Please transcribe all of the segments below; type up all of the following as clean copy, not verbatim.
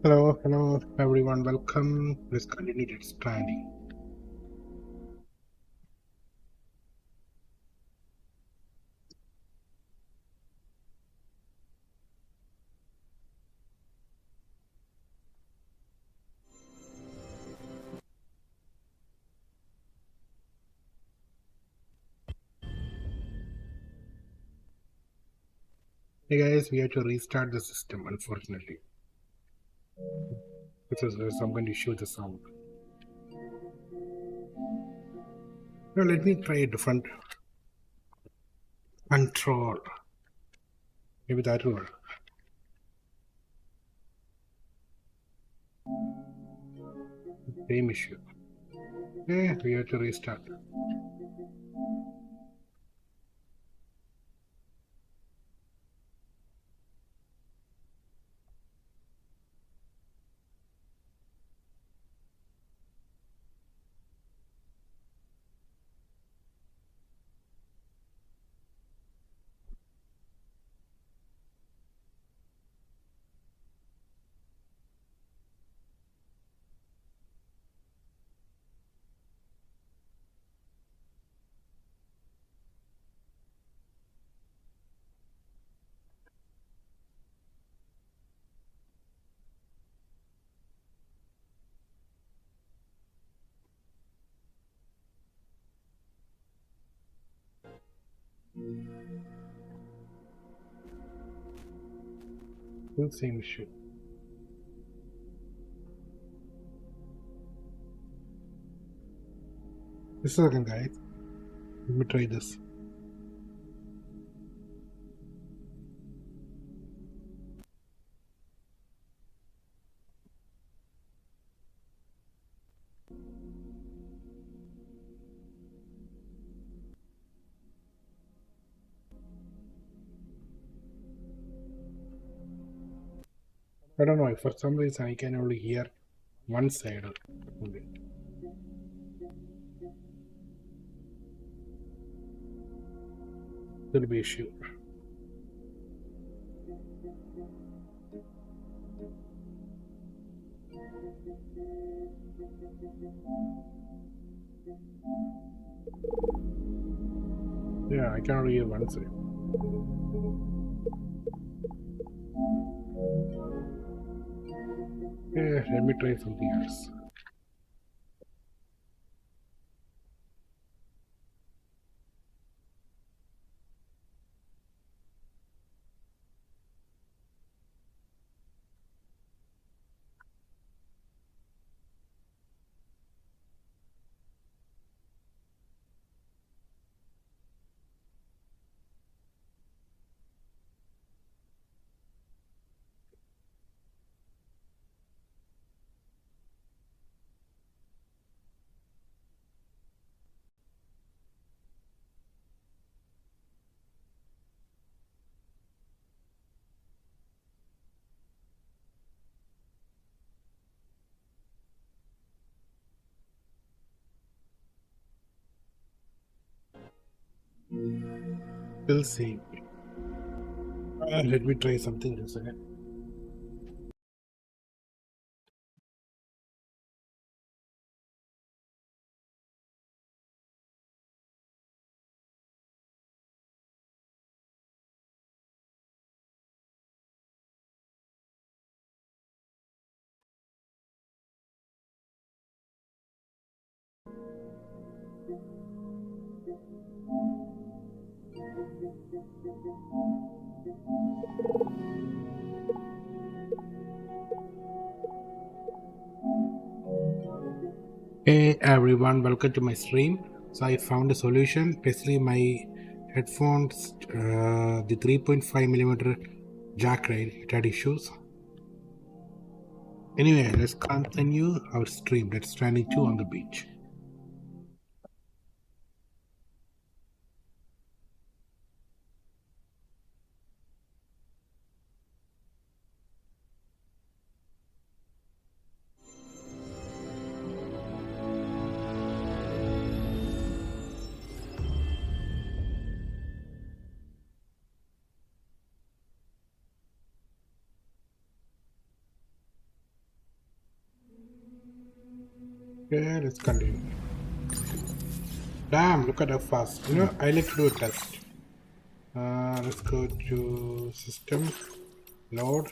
Hello everyone, welcome. Let's continue that Stranding. Hey guys, we have to restart the system, unfortunately. Because there's some kind of issue with the sound. Now let me try a different control. Maybe that will work. Same issue. Yeah, we have to restart. Still same issue. Just a second guys. Let me try this. I don't know, for some reason I can only hear one side only. There'll be issue. Yeah, I can only hear one side. Yeah, let me try something else. Still same. Let me try something else again. Hey everyone, welcome to my stream. So I found a solution. Basically, my headphones, the 3.5 millimeter jack, right? It had issues. Anyway, let's continue our stream. Let's Stranding 2 on the beach. Okay, let's continue. Damn, look at how fast. I like to do a test. Let's go to system, load.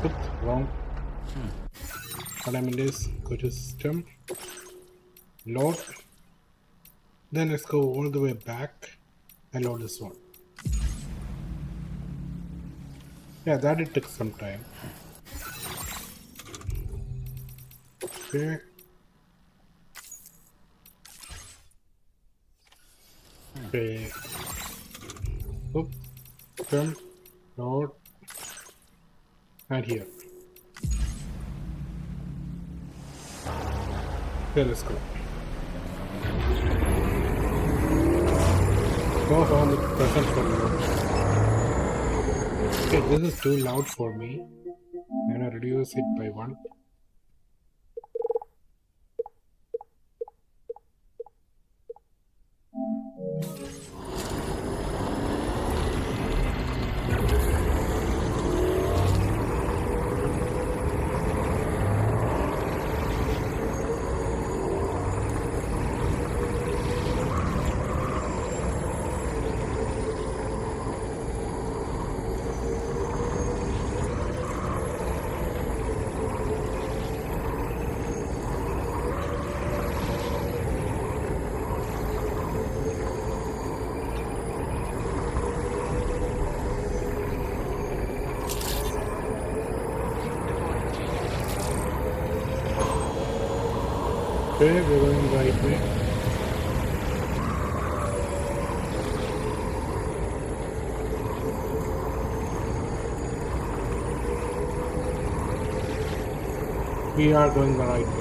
Oops, wrong. What I mean is go to system, load. Then let's go all the way back and load this one. Yeah, that it took some time. Okay. Okay. Oops. System, load, and here. Okay, let's go. Go home with present for me. Okay, this is too loud for me. I'm gonna reduce it by 1. Okay, we're going right way. We are going the right way.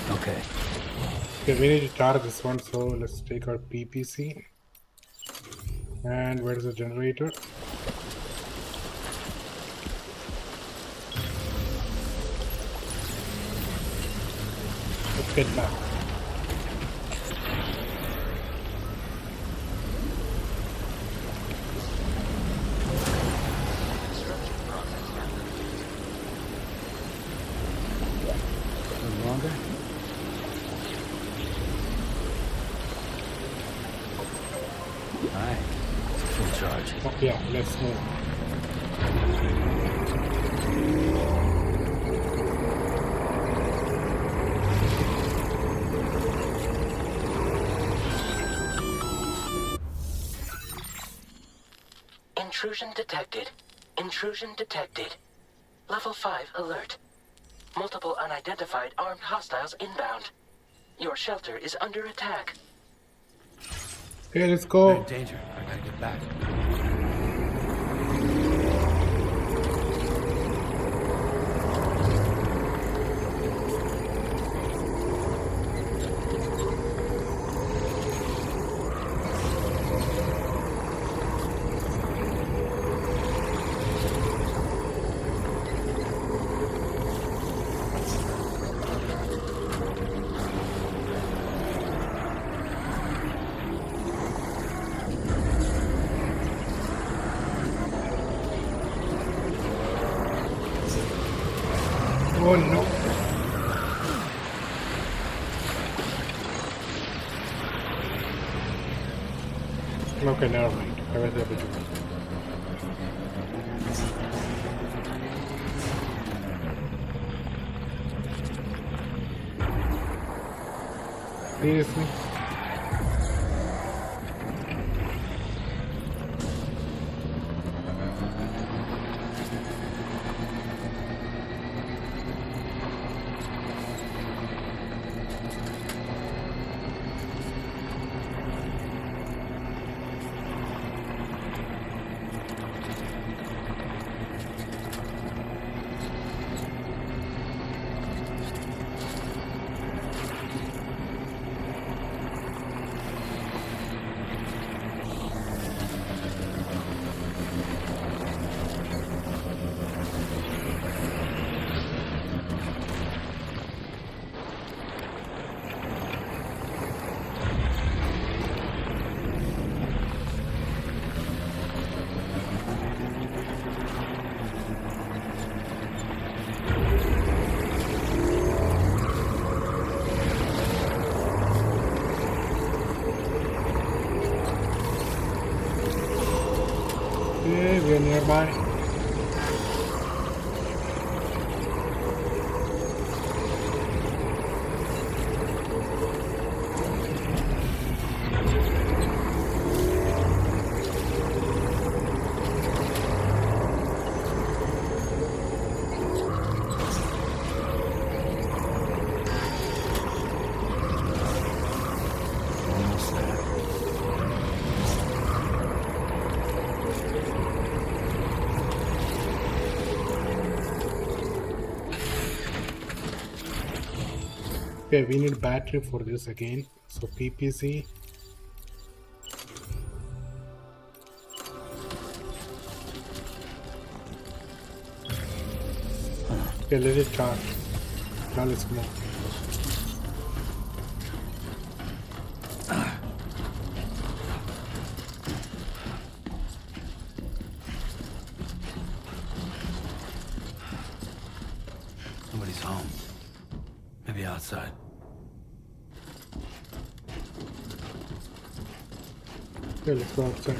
Okay. Okay, we need to charge this one, so let's take our PPC. And where's the generator? Let's get back. Longer? Alright, full charge. Oh, yeah, let's move. Intrusion detected. Intrusion detected. Level 5 alert. Multiple unidentified armed hostiles inbound. Your shelter is under attack. Okay, let's We're go. in danger. I gotta get back. Oh no. Okay, never mind. I was able to. Seriously? We are nearby. Almost there. Okay, we need battery for this again. So PPC. Okay, let it charge. Now let's go. Nobody's home. Maybe outside. Okay, let's go outside.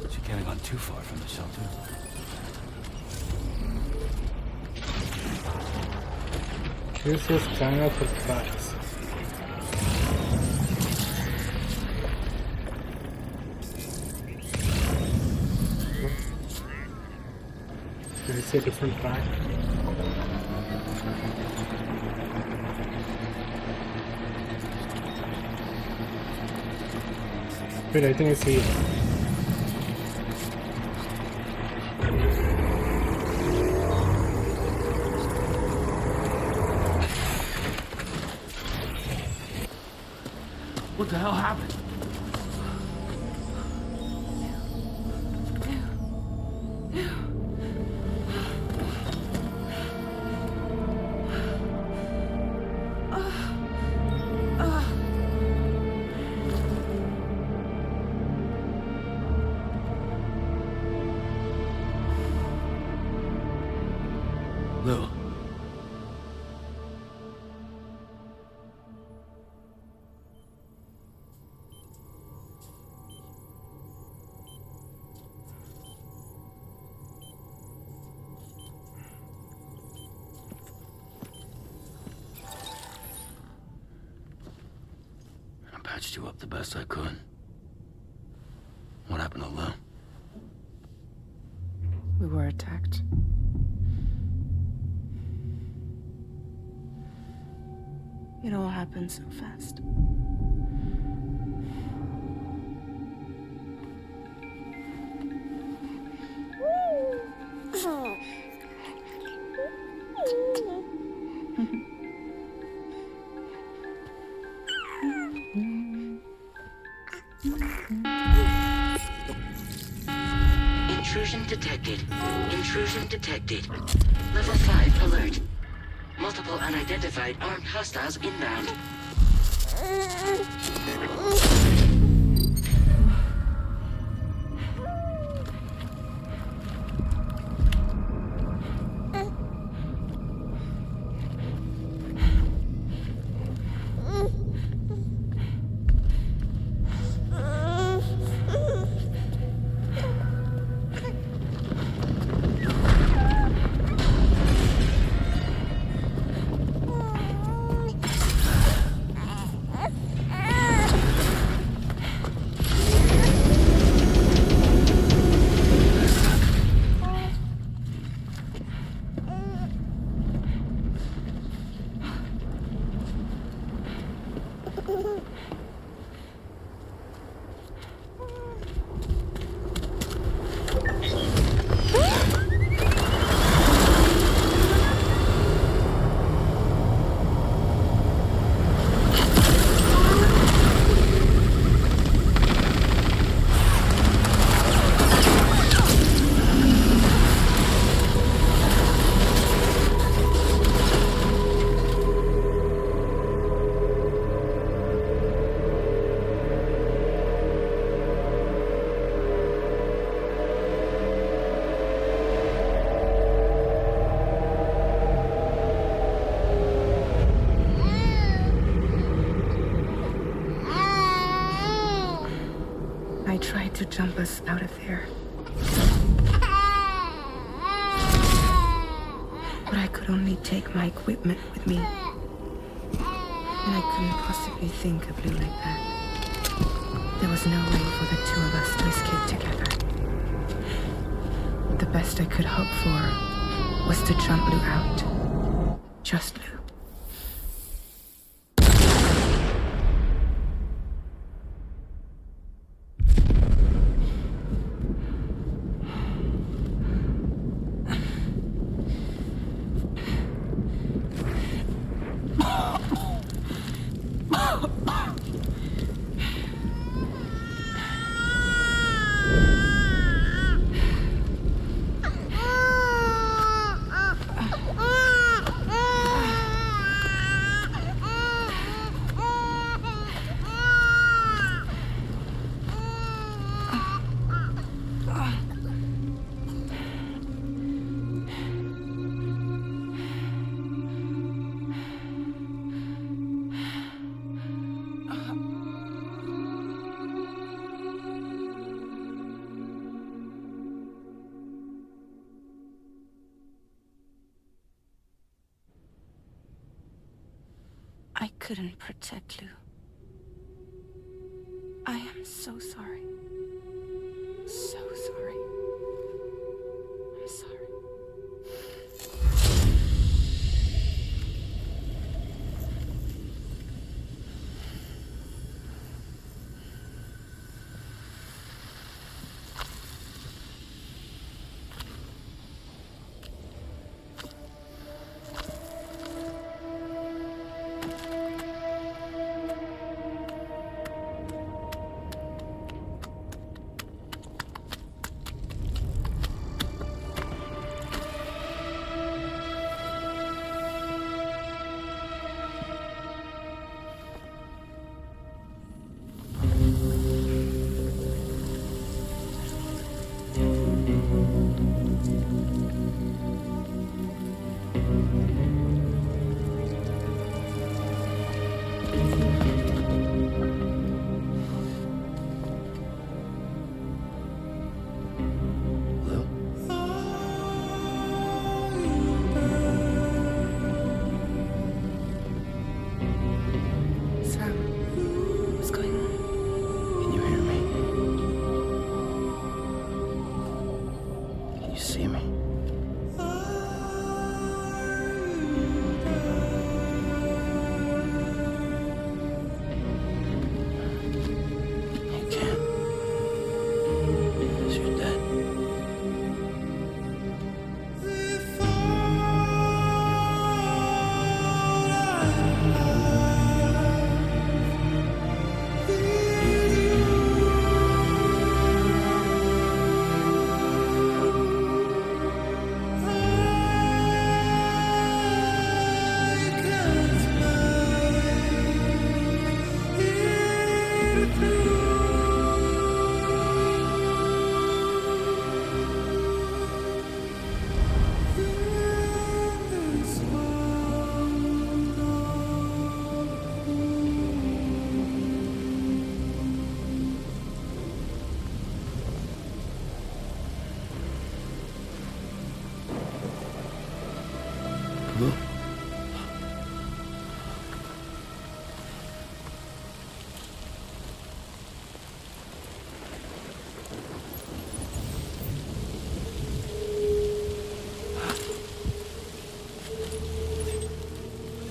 She can't have gone too far from the shelter. This is China for tracks. Can I see a different track? Wait, I think I see it. What the hell happened? Lou. I patched you up the best I could. What happened to Lou? We were attacked. It all happened so fast. Intrusion detected. Intrusion detected. Level 5 alert. Multiple unidentified armed hostiles inbound. tried to jump us out of there. But I could only take my equipment with me. And I couldn't possibly think of Lou like that. There was no way for the two of us to escape together. The best I could hope for was to jump Lou out. Just Lou. I couldn't protect Lou. I am so sorry. So sorry. I'm sorry.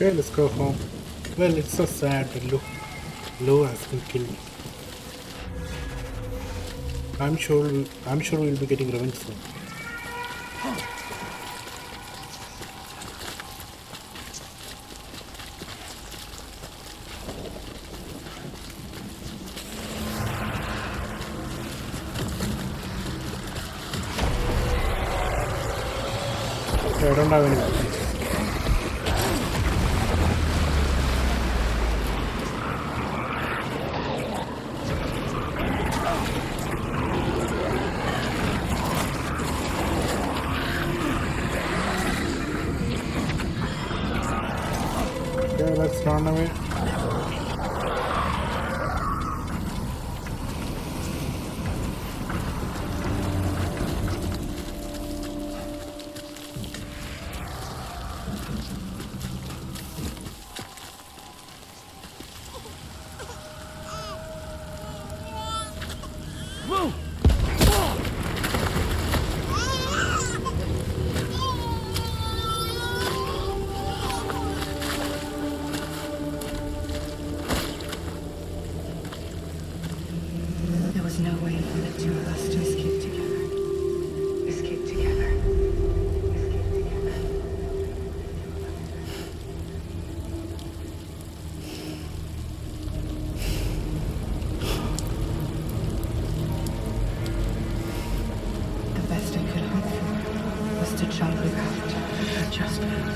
Okay, let's go home. Well, it's so sad that Lou has been killed. I'm sure we'll be getting revenge soon. Okay, I don't have any weapons. Let's run away. to try without adjustment.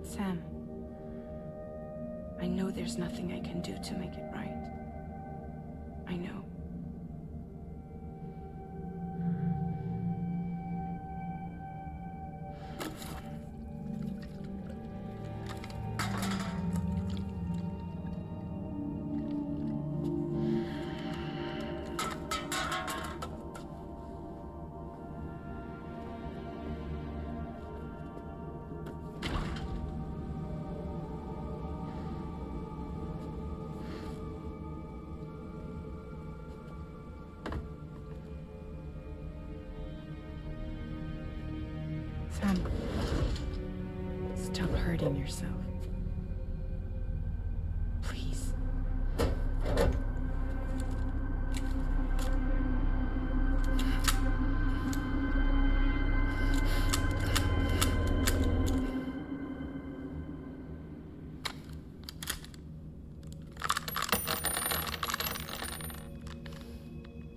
Sam, I know there's nothing I can do to make it right. I know. Sam, stop hurting yourself. Please.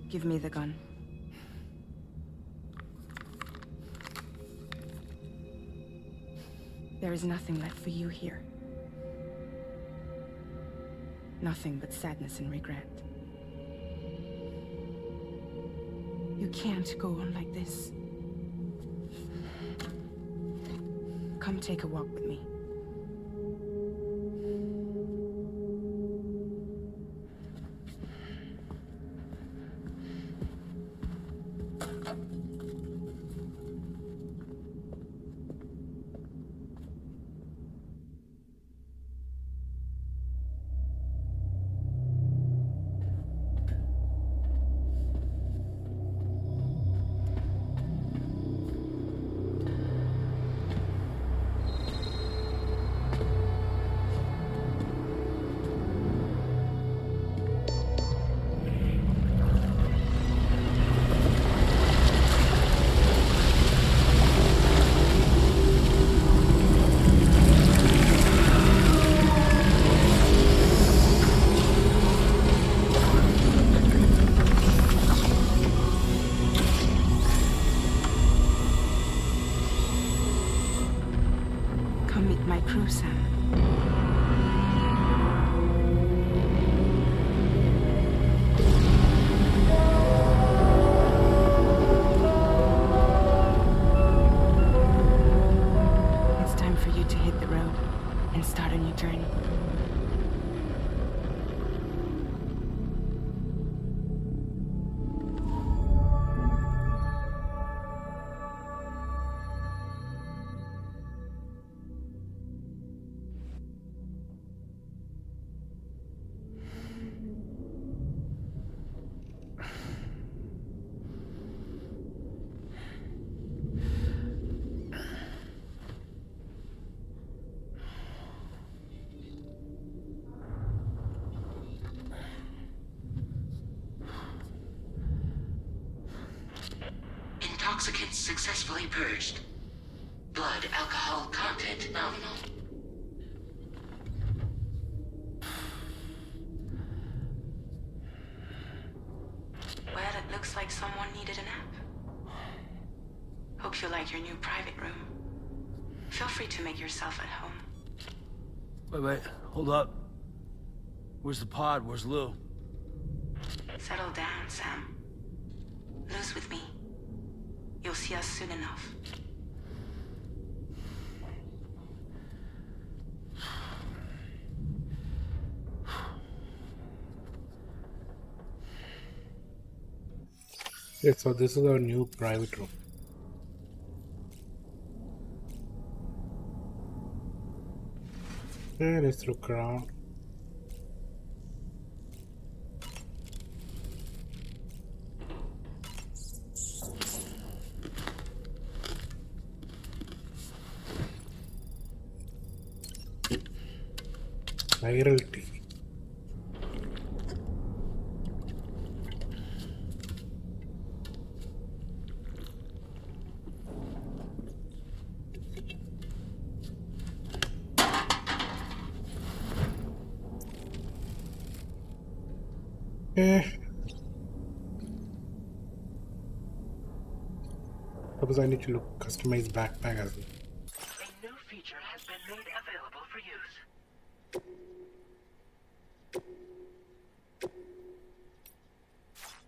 Give me the gun. There is nothing left for you here. Nothing but sadness and regret. You can't go on like this. Come take a walk with me. Come meet my crew, Sam. It's time for you to hit the road and start a new journey. Intoxicants successfully purged. Blood alcohol content nominal. Well, it looks like someone needed a nap. Hope you like your new private room. Feel free to make yourself at home. Wait, hold up. Where's the pod? Where's Lou? Settle down, Sam. Lou's with me. You'll see us soon enough. Yeah, so this is our new private room. Okay, let's look around. Viral TV. Suppose I need to look customize backpack as well. A new feature has been made available for use.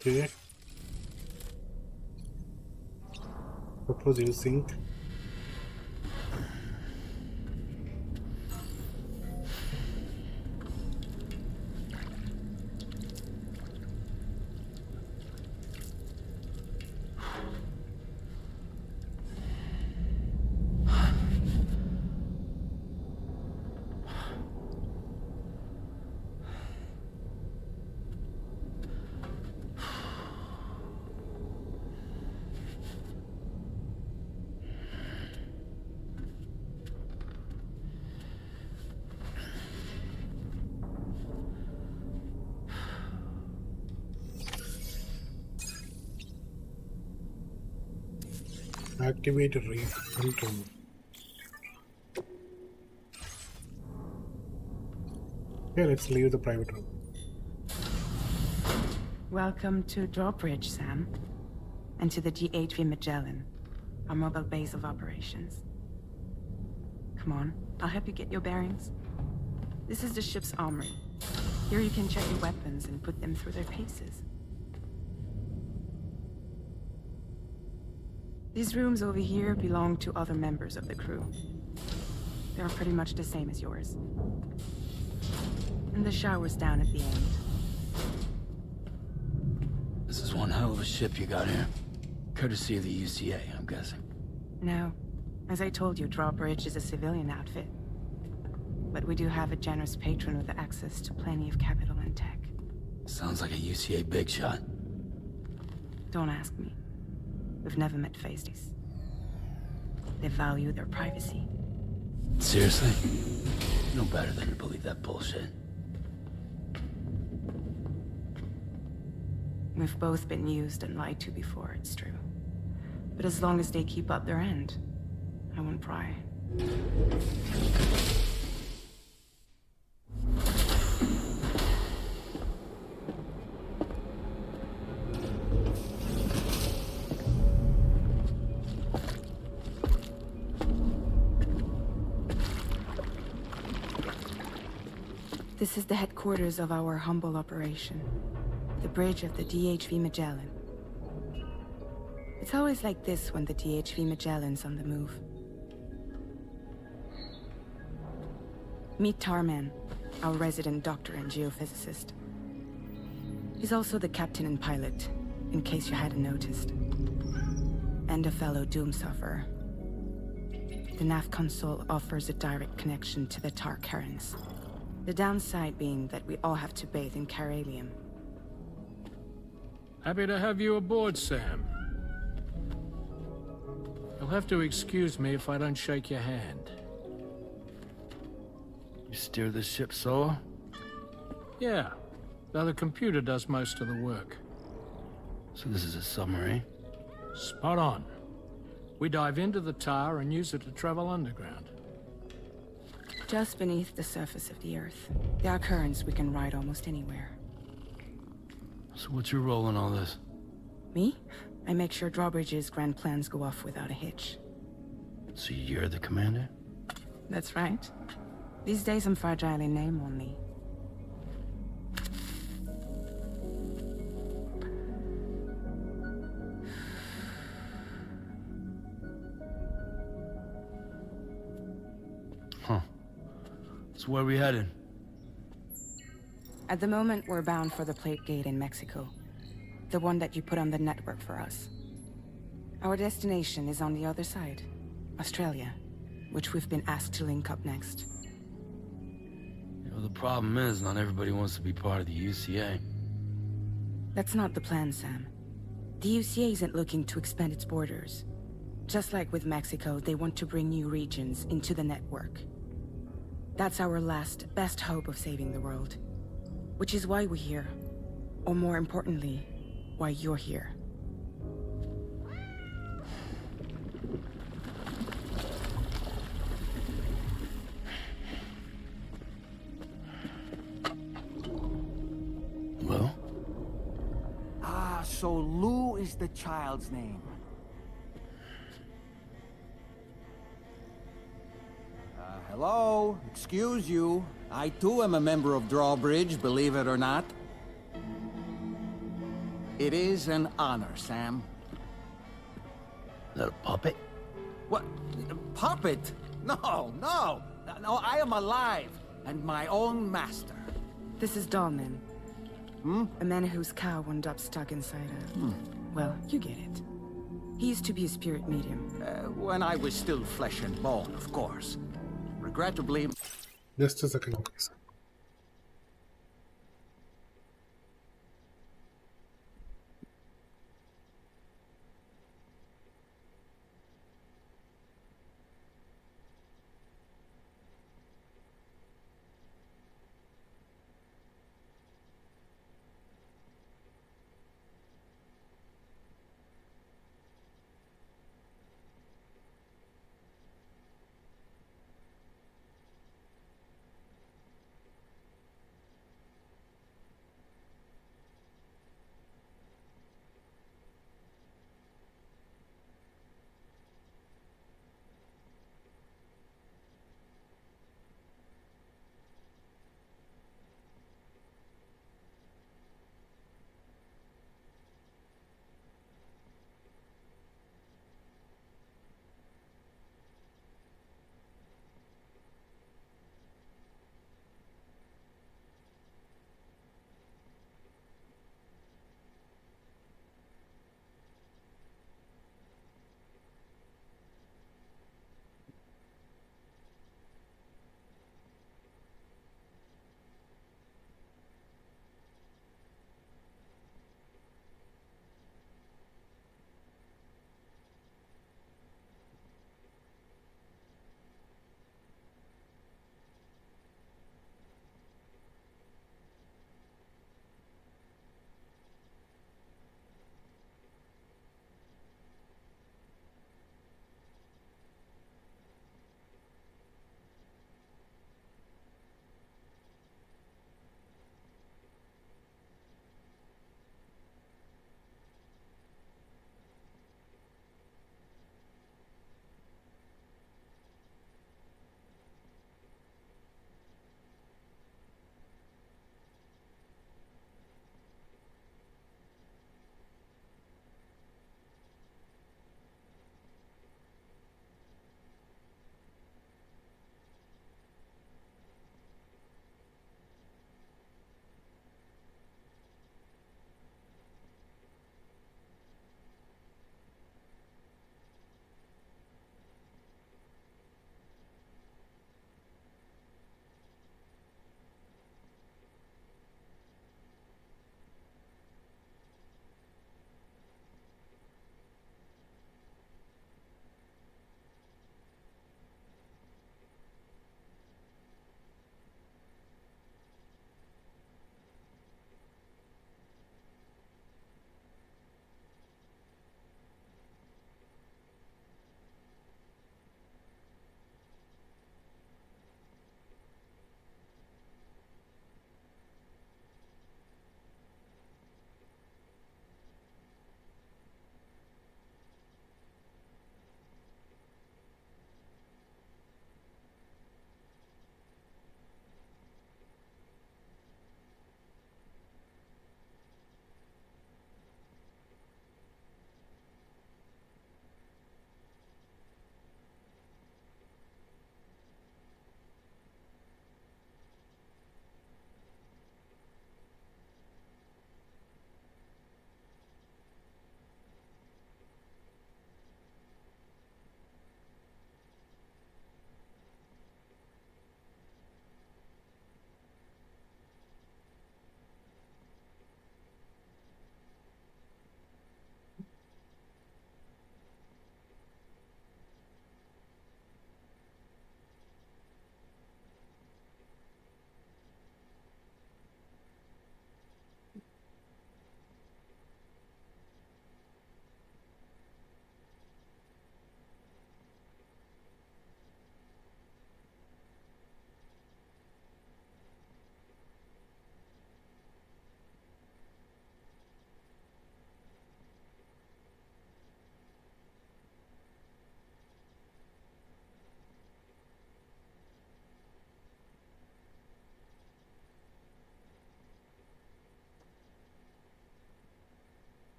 Okay. Suppose you sync. Activate refund room. Okay, let's leave the private room. Welcome to Drawbridge, Sam. And to the GHV Magellan, our mobile base of operations. Come on, I'll help you get your bearings. This is the ship's armory. Here you can check your weapons and put them through their paces. These rooms over here belong to other members of the crew. They're pretty much the same as yours. And the shower's down at the end. This is one hell of a ship you got here. Courtesy of the UCA, I'm guessing. No. As I told you, Drawbridge is a civilian outfit. But we do have a generous patron with access to plenty of capital and tech. Sounds like a UCA big shot. Don't ask me. We've never met faces. They value their privacy. Seriously? No better than to believe that bullshit. We've both been used and lied to before, it's true. But as long as they keep up their end, I won't pry. This is the headquarters of our humble operation. The bridge of the DHV Magellan. It's always like this when the DHV Magellan's on the move. Meet Tarman, our resident doctor and geophysicist. He's also the captain and pilot, in case you hadn't noticed. And a fellow doom sufferer. The nav console offers a direct connection to the Tar currents. The downside being that we all have to bathe in Caralium. Happy to have you aboard, Sam. You'll have to excuse me if I don't shake your hand. You steer this ship solo? Yeah, though the computer does most of the work. So this is a submarine? Spot on. We dive into the Tar and use it to travel underground. Just beneath the surface of the Earth, there are currents we can ride almost anywhere. So what's your role in all this? Me? I make sure Drawbridge's grand plans go off without a hitch. So you're the commander? That's right. These days I'm fragile in name only. Huh. So where are we headed? At the moment, we're bound for the Plate Gate in Mexico. The one that you put on the network for us. Our destination is on the other side, Australia, which we've been asked to link up next. You know, the problem is not everybody wants to be part of the UCA. That's not the plan, Sam. The UCA isn't looking to expand its borders. Just like with Mexico, they want to bring new regions into the network. That's our last, best hope of saving the world. Which is why we're here. Or more importantly, why you're here. Well? Ah, so Lou is the child's name. Hello? Excuse you. I too am a member of Drawbridge, believe it or not. It is an honor, Sam. Is that a puppet? What? Puppet? No, no! No, I am alive, and my own master. This is Dahlman. A man whose cow wound up stuck inside a... Well, you get it. He used to be a spirit medium. When I was still flesh and bone, of course. Regrettably... Just a second.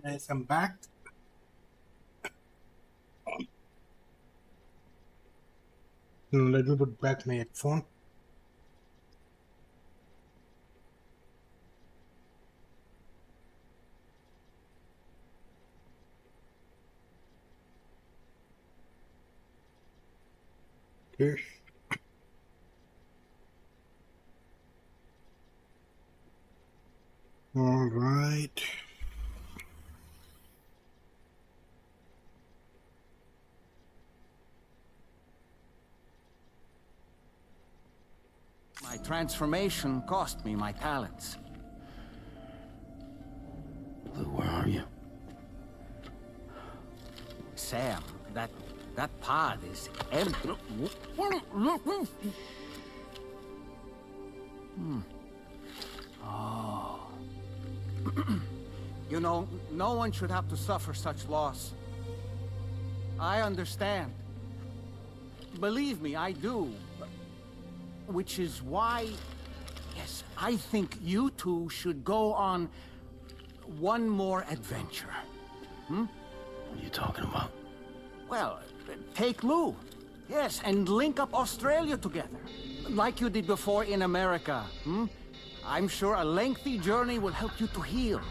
Yes, I'm back. Let me put back my headphone. Okay. All right. My transformation cost me my talents. Lou, where are you? Sam, that pod is empty. Oh. You know, no one should have to suffer such loss. I understand. Believe me, I do. Which is why, yes, I think you two should go on one more adventure. What are you talking about? Well, take Lou. Yes, and link up Australia together. Like you did before in America. I'm sure a lengthy journey will help you to heal.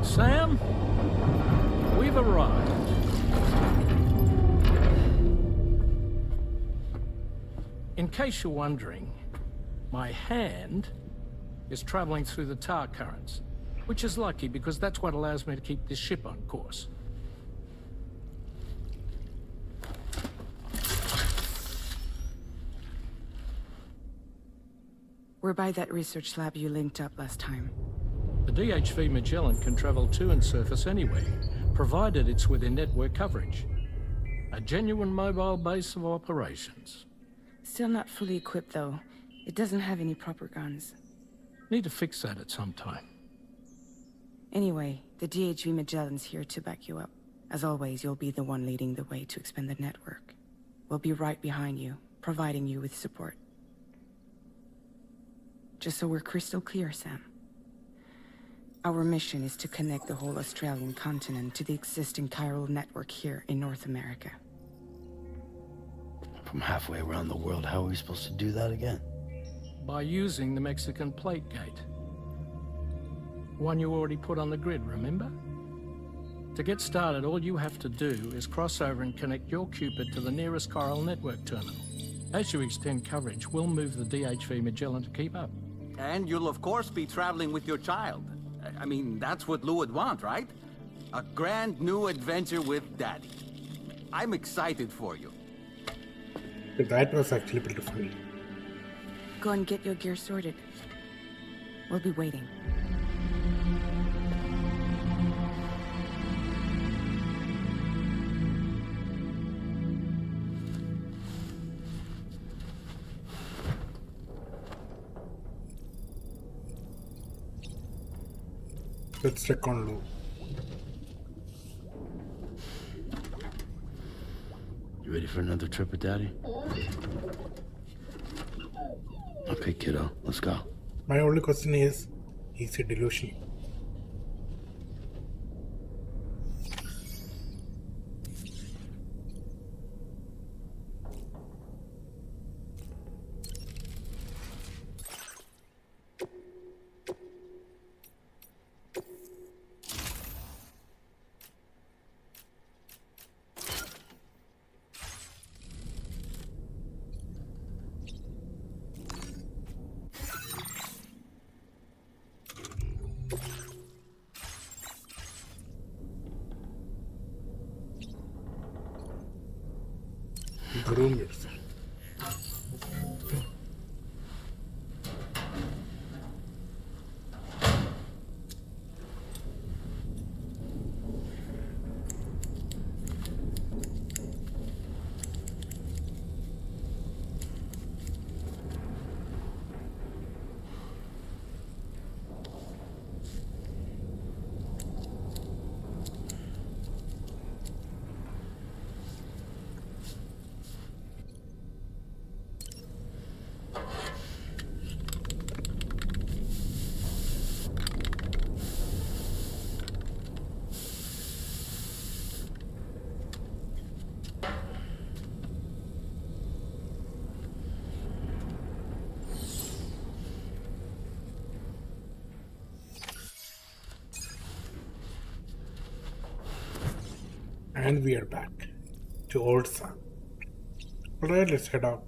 Sam, we've arrived. In case you're wondering, my hand is traveling through the tar currents, which is lucky because that's what allows me to keep this ship on course. We're by that research lab you linked up last time. The DHV Magellan can travel to and surface anywhere, provided it's within network coverage. A genuine mobile base of operations. Still not fully equipped, though. It doesn't have any proper guns. Need to fix that at some time. Anyway, the DHV Magellan's here to back you up. As always, you'll be the one leading the way to expand the network. We'll be right behind you, providing you with support. Just so we're crystal clear, Sam. Our mission is to connect the whole Australian continent to the existing chiral network here in North America. From halfway around the world, how are we supposed to do that again? By using the Mexican plate gate. One you already put on the grid, remember? To get started, all you have to do is cross over and connect your Cupid to the nearest chiral network terminal. As you extend coverage, we'll move the DHV Magellan to keep up. And you'll of course be traveling with your child. I mean, that's what Lou would want, right? A grand new adventure with Daddy. I'm excited for you. That was actually pretty funny. Go and get your gear sorted. We'll be waiting. Let's check on Lou. You ready for another trip with Daddy? Okay, kiddo, let's go. My only question is he delusional? Groom yourself. And we are back to Old Sun. Alright, let's head out.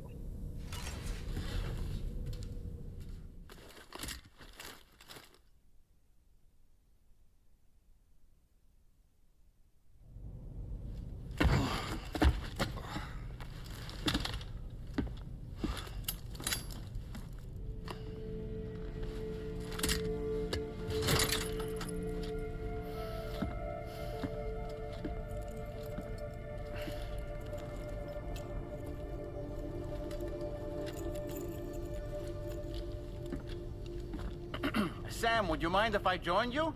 Sam, would you mind if I joined you?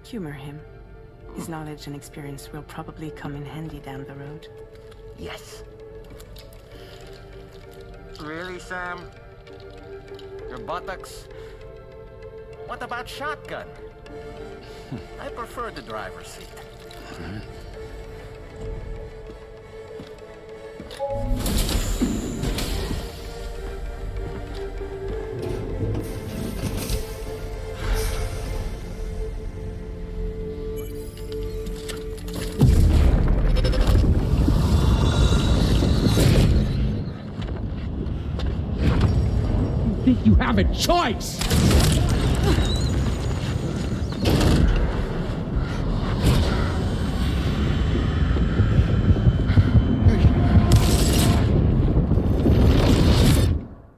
Humor him. His knowledge and experience will probably come in handy down the road. Yes. Really, Sam? Your buttocks? What about shotgun? I prefer the driver's seat. Think you have a choice?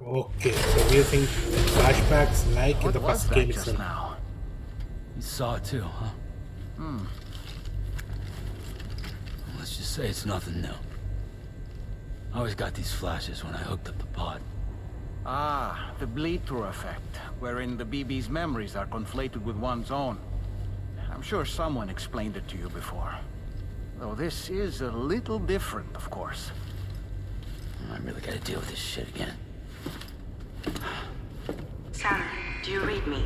Okay, so we're seeing flashbacks like in the What was first that game just itself. now? You saw it too, huh? Let's just say it's nothing new. I always got these flashes when I hooked up the pod. Ah, the bleed-through effect, wherein the BB's memories are conflated with one's own. I'm sure someone explained it to you before. Though this is a little different, of course. I really gotta deal with this shit again. Sam, do you read me?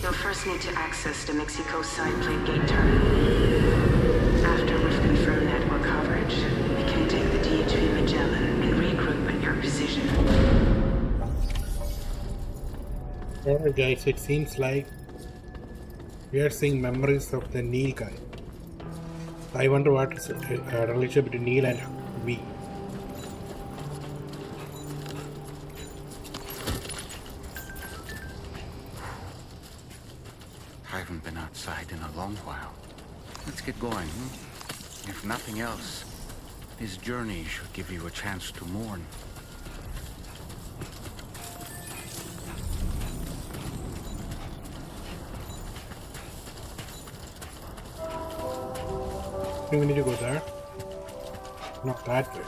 You'll first need to access the Mexico side plate gate terminal. After we've confirmed network coverage, we can take the DHV Magellan and regroup at your position. Alright guys, it seems like we are seeing memories of the Neil guy. I wonder what is a relationship between Neil and V. I haven't been outside in a long while. Let's get going, If nothing else, this journey should give you a chance to mourn. Do we need to go there? Not that way.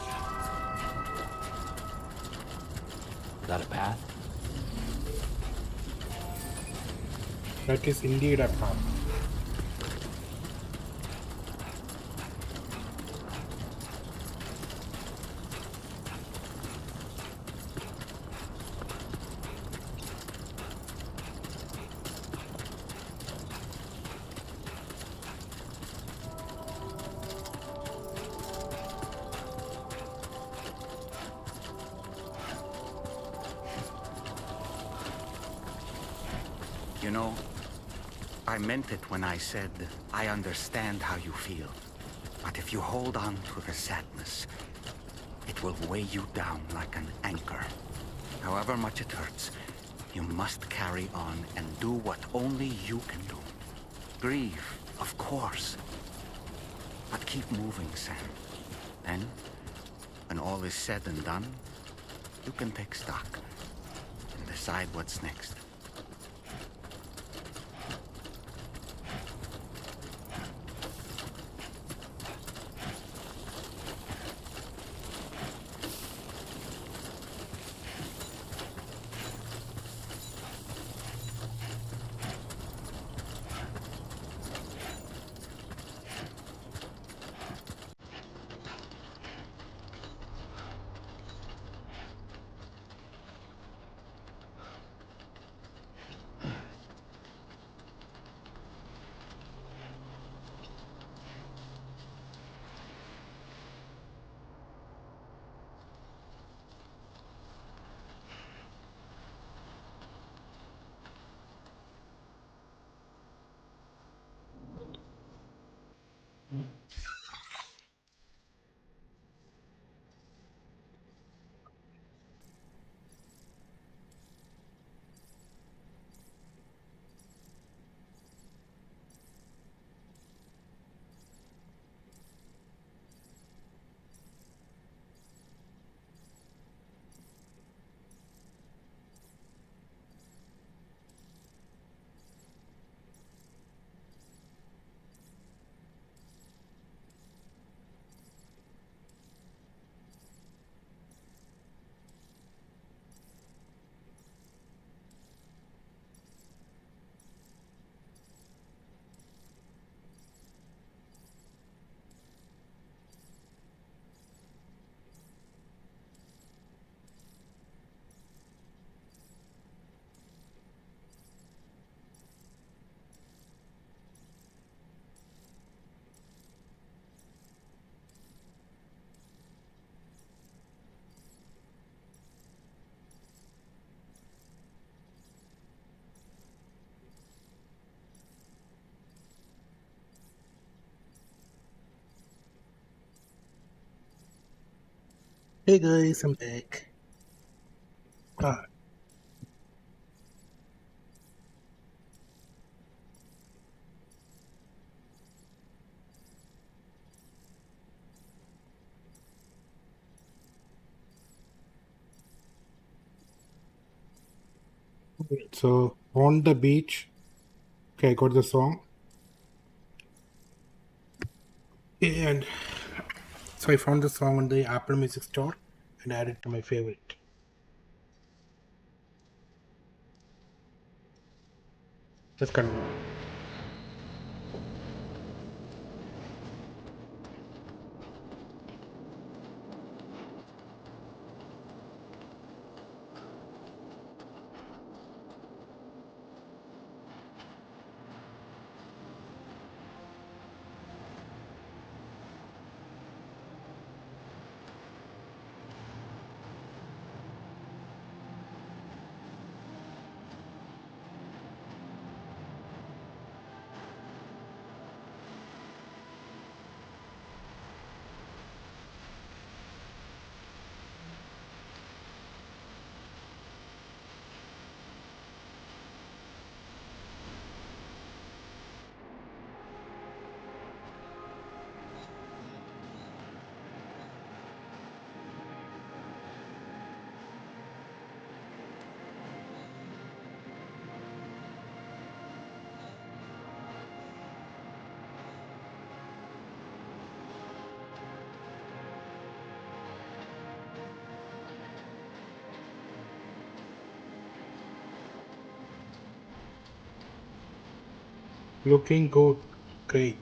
Is that a path? That is indeed a path. You know, I meant it when I said, I understand how you feel. But if you hold on to the sadness, it will weigh you down like an anchor. However much it hurts, you must carry on and do what only you can do. Grieve, of course. But keep moving, Sam. Then, when all is said and done, you can take stock and decide what's next. Hey guys, I'm back. Ah, so on the beach. Okay, I got the song. And so I found the song on the Apple Music Store and added it to my favorite. Let's continue. Looking good. Great.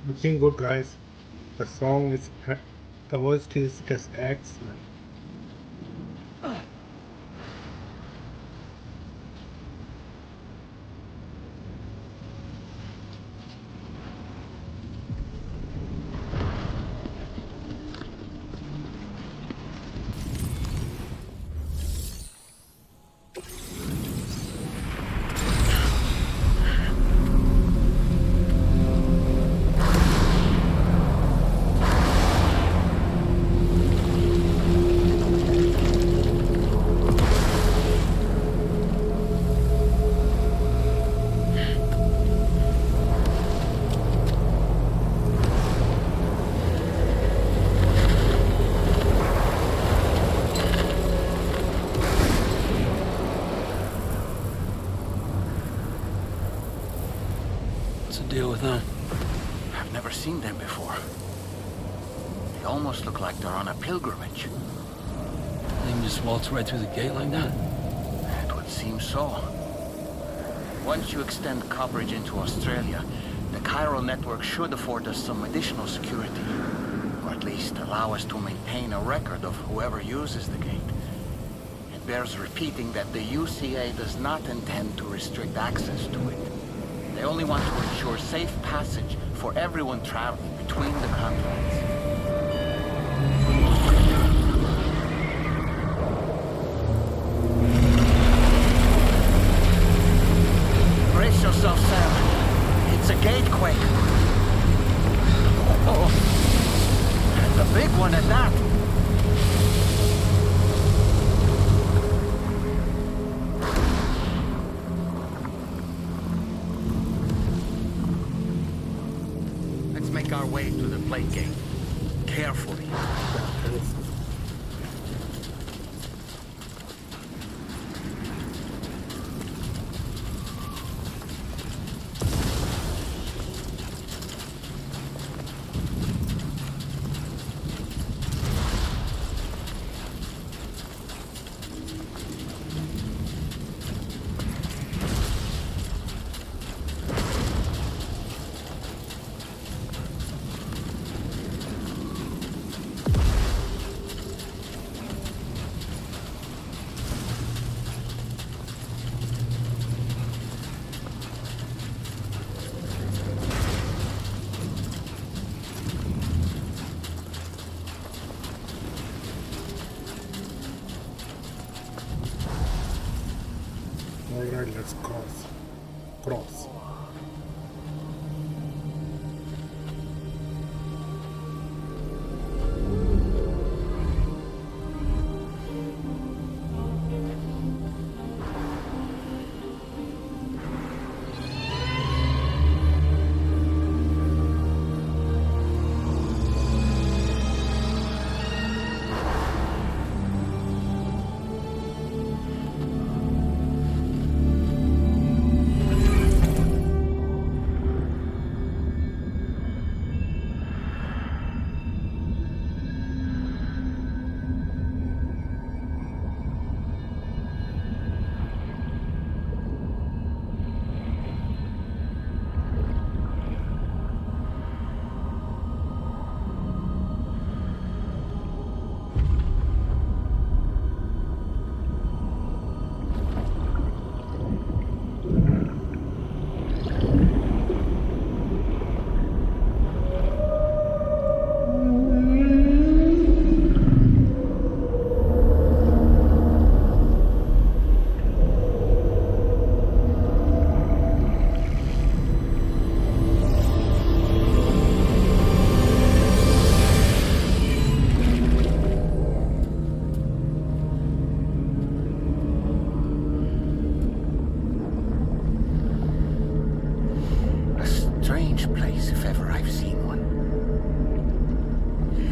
Looking good, guys. The song is, the voice is just excellent. What's the deal with them? I've never seen them before. They almost look like they're on a pilgrimage. They can just waltz right through the gate like that? It would seem so. Once you extend coverage into Australia, The chiral network should afford us some additional security, or at least allow us to maintain a record of whoever uses the gate. It bears repeating that the UCA does not intend to restrict access to it. They only want to ensure safe passage for everyone traveling between the continents. Brace yourself, Sam. It's a gatequake. Oh, and a big one at that. Let's make our way to the plate gate. Carefully. Alright, let's cross.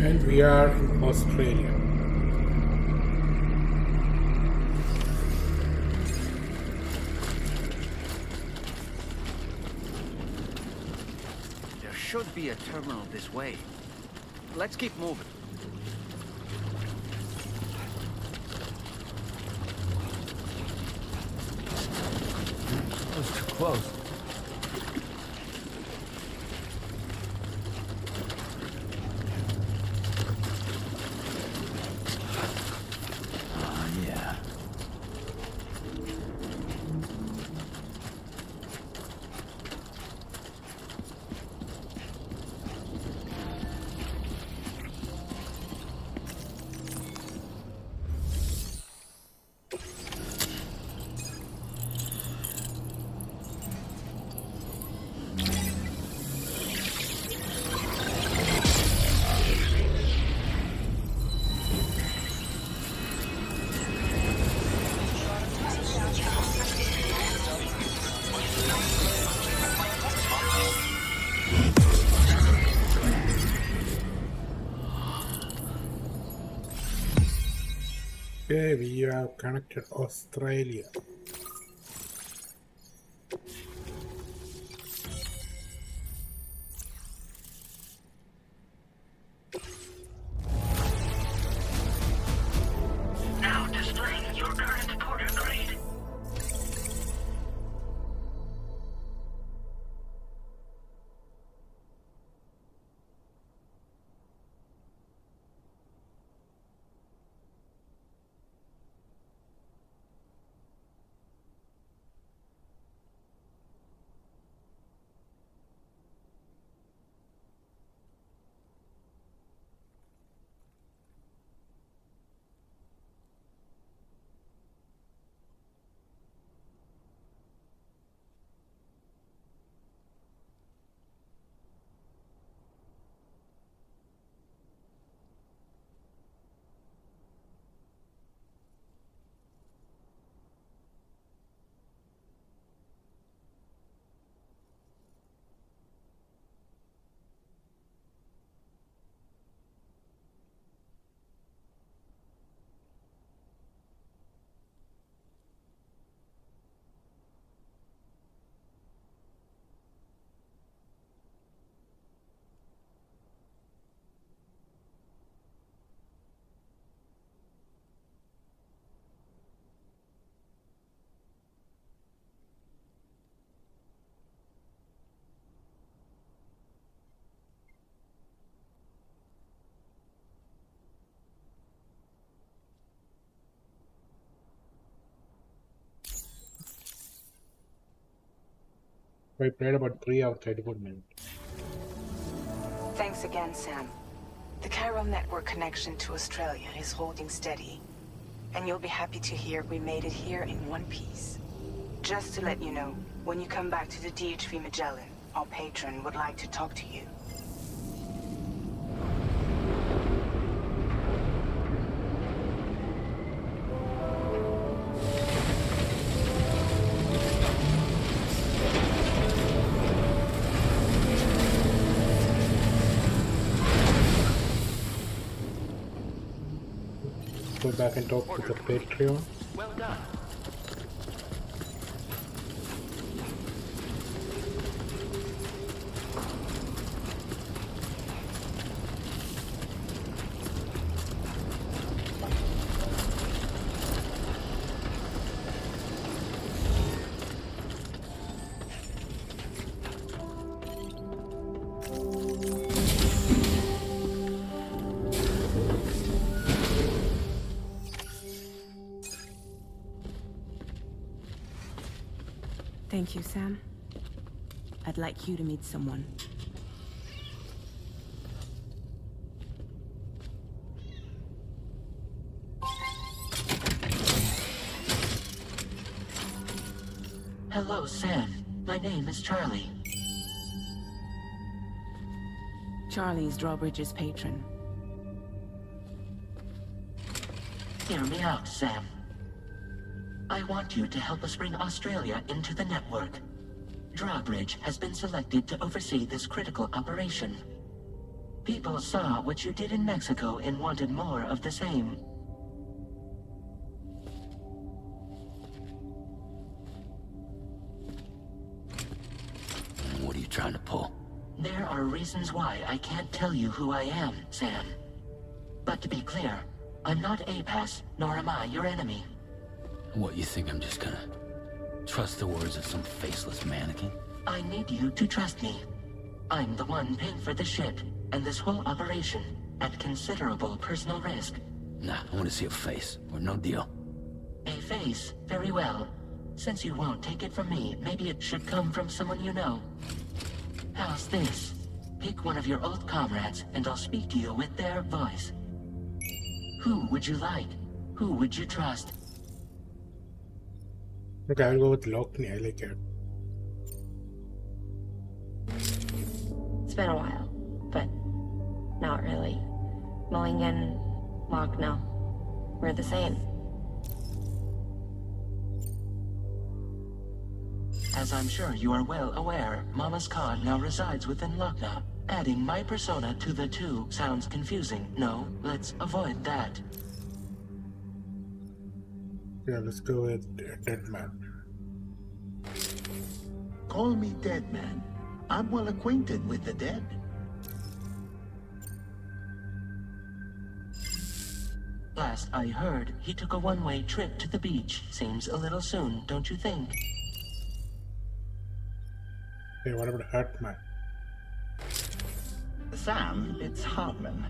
And we are in Australia. There should be a terminal this way. Let's keep moving. That was too close. Yeah. Okay, we have connected Australia. Now displaying your current porter grade. I played about 3 hours 34 minutes. Thanks again, Sam. The chiral network connection to Australia is holding steady. And you'll be happy to hear we made it here in one piece. Just to let you know, when you come back to the DHV Magellan, our patron would like to talk to you. Go back and talk to the Patreon. Well done. Thank you, Sam. I'd like you to meet someone. Hello, Sam. My name is Charlie. Charlie's Drawbridge's patron. Hear me out, Sam. I want you to help us bring Australia into the network. Drawbridge has been selected to oversee this critical operation. People saw what you did in Mexico and wanted more of the same. What are you trying to pull? There are reasons why I can't tell you who I am, Sam. But to be clear, I'm not APAS, nor am I your enemy. What, you think I'm just gonna trust the words of some faceless mannequin? I need you to trust me. I'm the one paying for the ship and this whole operation at considerable personal risk. Nah, I want to see a face, or no deal. A face? Very well. Since you won't take it from me, maybe it should come from someone you know. How's this? Pick one of your old comrades, and I'll speak to you with their voice. Who would you like? Who would you trust? Okay, I'll go with Lockney. I like it. It's been a while, but not really. Mulligan, Lochno, we're the same. As I'm sure you are well aware, Mama's Khan now resides within Lochna. Adding my persona to the two sounds confusing. No, let's avoid that. Yeah, let's go with Dead Man. Call me Dead Man. I'm well acquainted with the dead. Last I heard, he took a one-way trip to the beach. Seems a little soon, don't you think? Hey, what about Hartman? Sam, it's Hartman.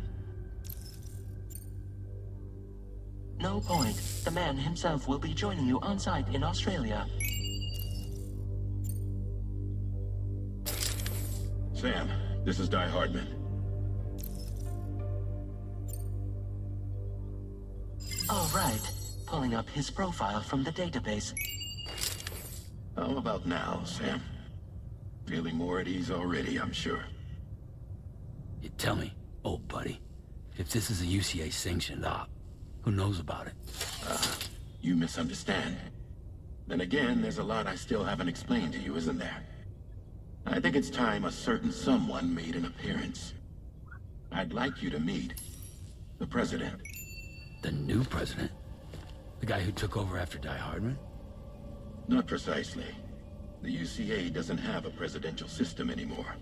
No point. The man himself will be joining you on site in Australia. Sam, this is Di Hardman. All right. Pulling up his profile from the database. How about now, Sam? Feeling more at ease already, I'm sure. You tell me, old buddy, if this is a UCA sanctioned op, who knows about it? You misunderstand. Then again, there's a lot I still haven't explained to you, isn't there? I think it's time a certain someone made an appearance. I'd like you to meet the President. The new president? The guy who took over after Die Hardman? Not precisely. The UCA doesn't have a presidential system anymore.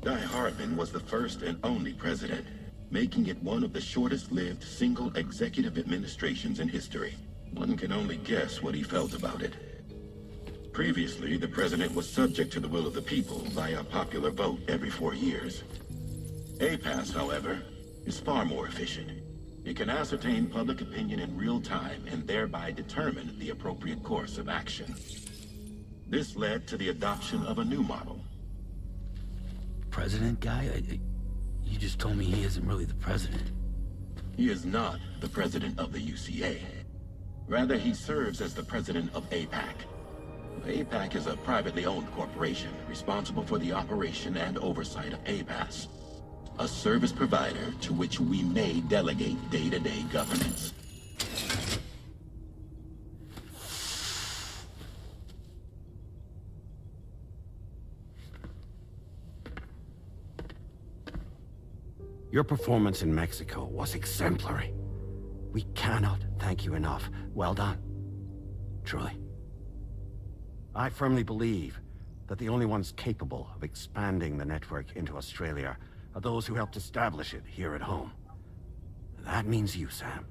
Di Hardman was the first and only president, making it one of the shortest-lived single executive administrations in history. One can only guess what he felt about it. Previously, the president was subject to the will of the people via popular vote every 4 years. APAS, however, is far more efficient. It can ascertain public opinion in real time and thereby determine the appropriate course of action. This led to the adoption of a new model. President guy? You just told me he isn't really the president. He is not the president of the UCA. Rather, he serves as the president of APAC. APAC is a privately owned corporation responsible for the operation and oversight of APAS, a service provider to which we may delegate day-to-day governance. Your performance in Mexico was exemplary. We cannot thank you enough. Well done. Truly. I firmly believe that the only ones capable of expanding the network into Australia are those who helped establish it here at home. That means you, Sam.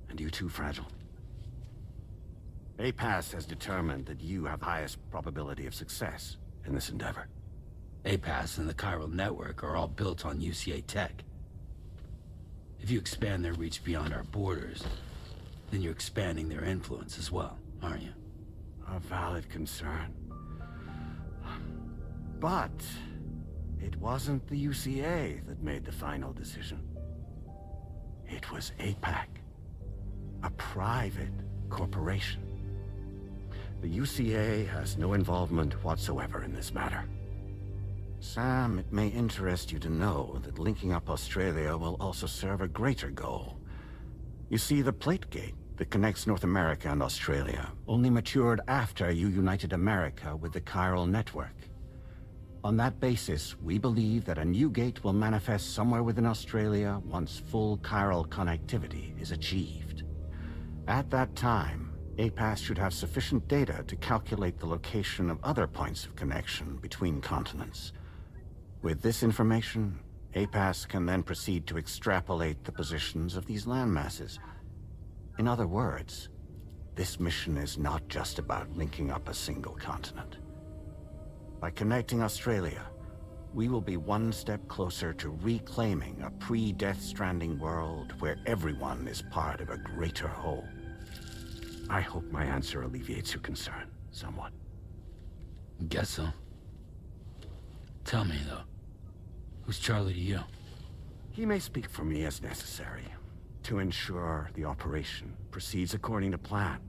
And you too, Fragile. APAS has determined that you have the highest probability of success in this endeavor. APAS and the chiral network are all built on UCA tech. If you expand their reach beyond our borders, then you're expanding their influence as well, aren't you? A valid concern. But it wasn't the UCA that made the final decision. It was APAC, a private corporation. The UCA has no involvement whatsoever in this matter. Sam, it may interest you to know that linking up Australia will also serve a greater goal. You see, the plate gate that connects North America and Australia only matured after you united America with the chiral network. On that basis, we believe that a new gate will manifest somewhere within Australia once full chiral connectivity is achieved. At that time, APAS should have sufficient data to calculate the location of other points of connection between continents. With this information, APAS can then proceed to extrapolate the positions of these landmasses. In other words, this mission is not just about linking up a single continent. By connecting Australia, we will be one step closer to reclaiming a pre-Death Stranding world where everyone is part of a greater whole. I hope my answer alleviates your concern somewhat. Guess so. Tell me, though, who's Charlie to you? He may speak for me as necessary to ensure the operation proceeds according to plan.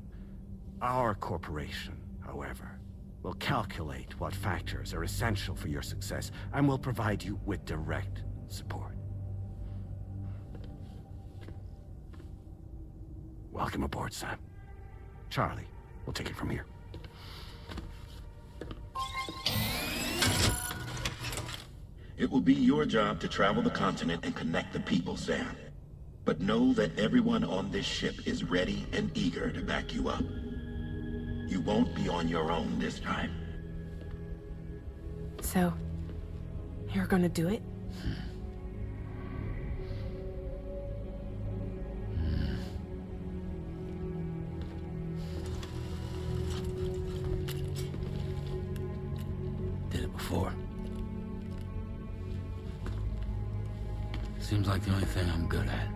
Our corporation, however, will calculate what factors are essential for your success and will provide you with direct support. Welcome aboard, Sam. Charlie, we'll take it from here. It will be your job to travel the continent and connect the people, Sam. But know that everyone on this ship is ready and eager to back you up. You won't be on your own this time. So, you're gonna do it? Did it before. Seems like the only thing I'm good at.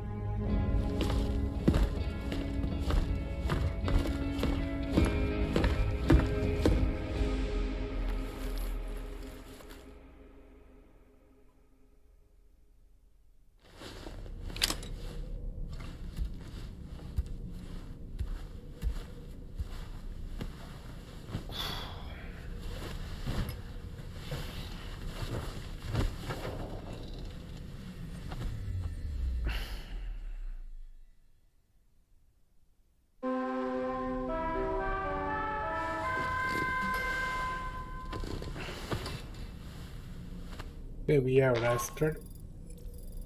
Okay, we have rested.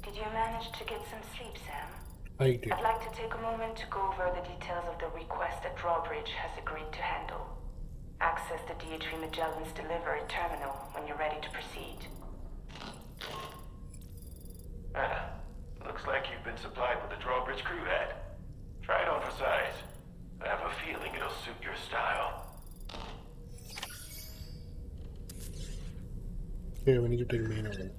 Did you manage to get some sleep, Sam? I did. I'd like to take a moment to go over the details of the request that Drawbridge has agreed to handle. Access the DHV Magellan's delivery terminal when you're ready to proceed. Looks like you've been supplied with a Drawbridge crew hat. Try it on for size. I have a feeling it'll suit your style. Okay, we need to take main over.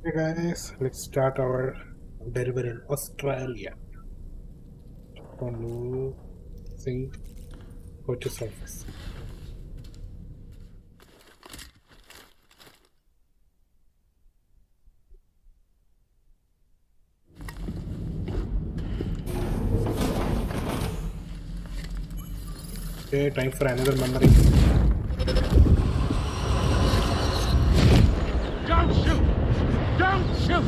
Hey guys, let's start our delivery in Australia. On new sync, go to surface. Okay, time for another memory. Don't shoot! Don't shoot!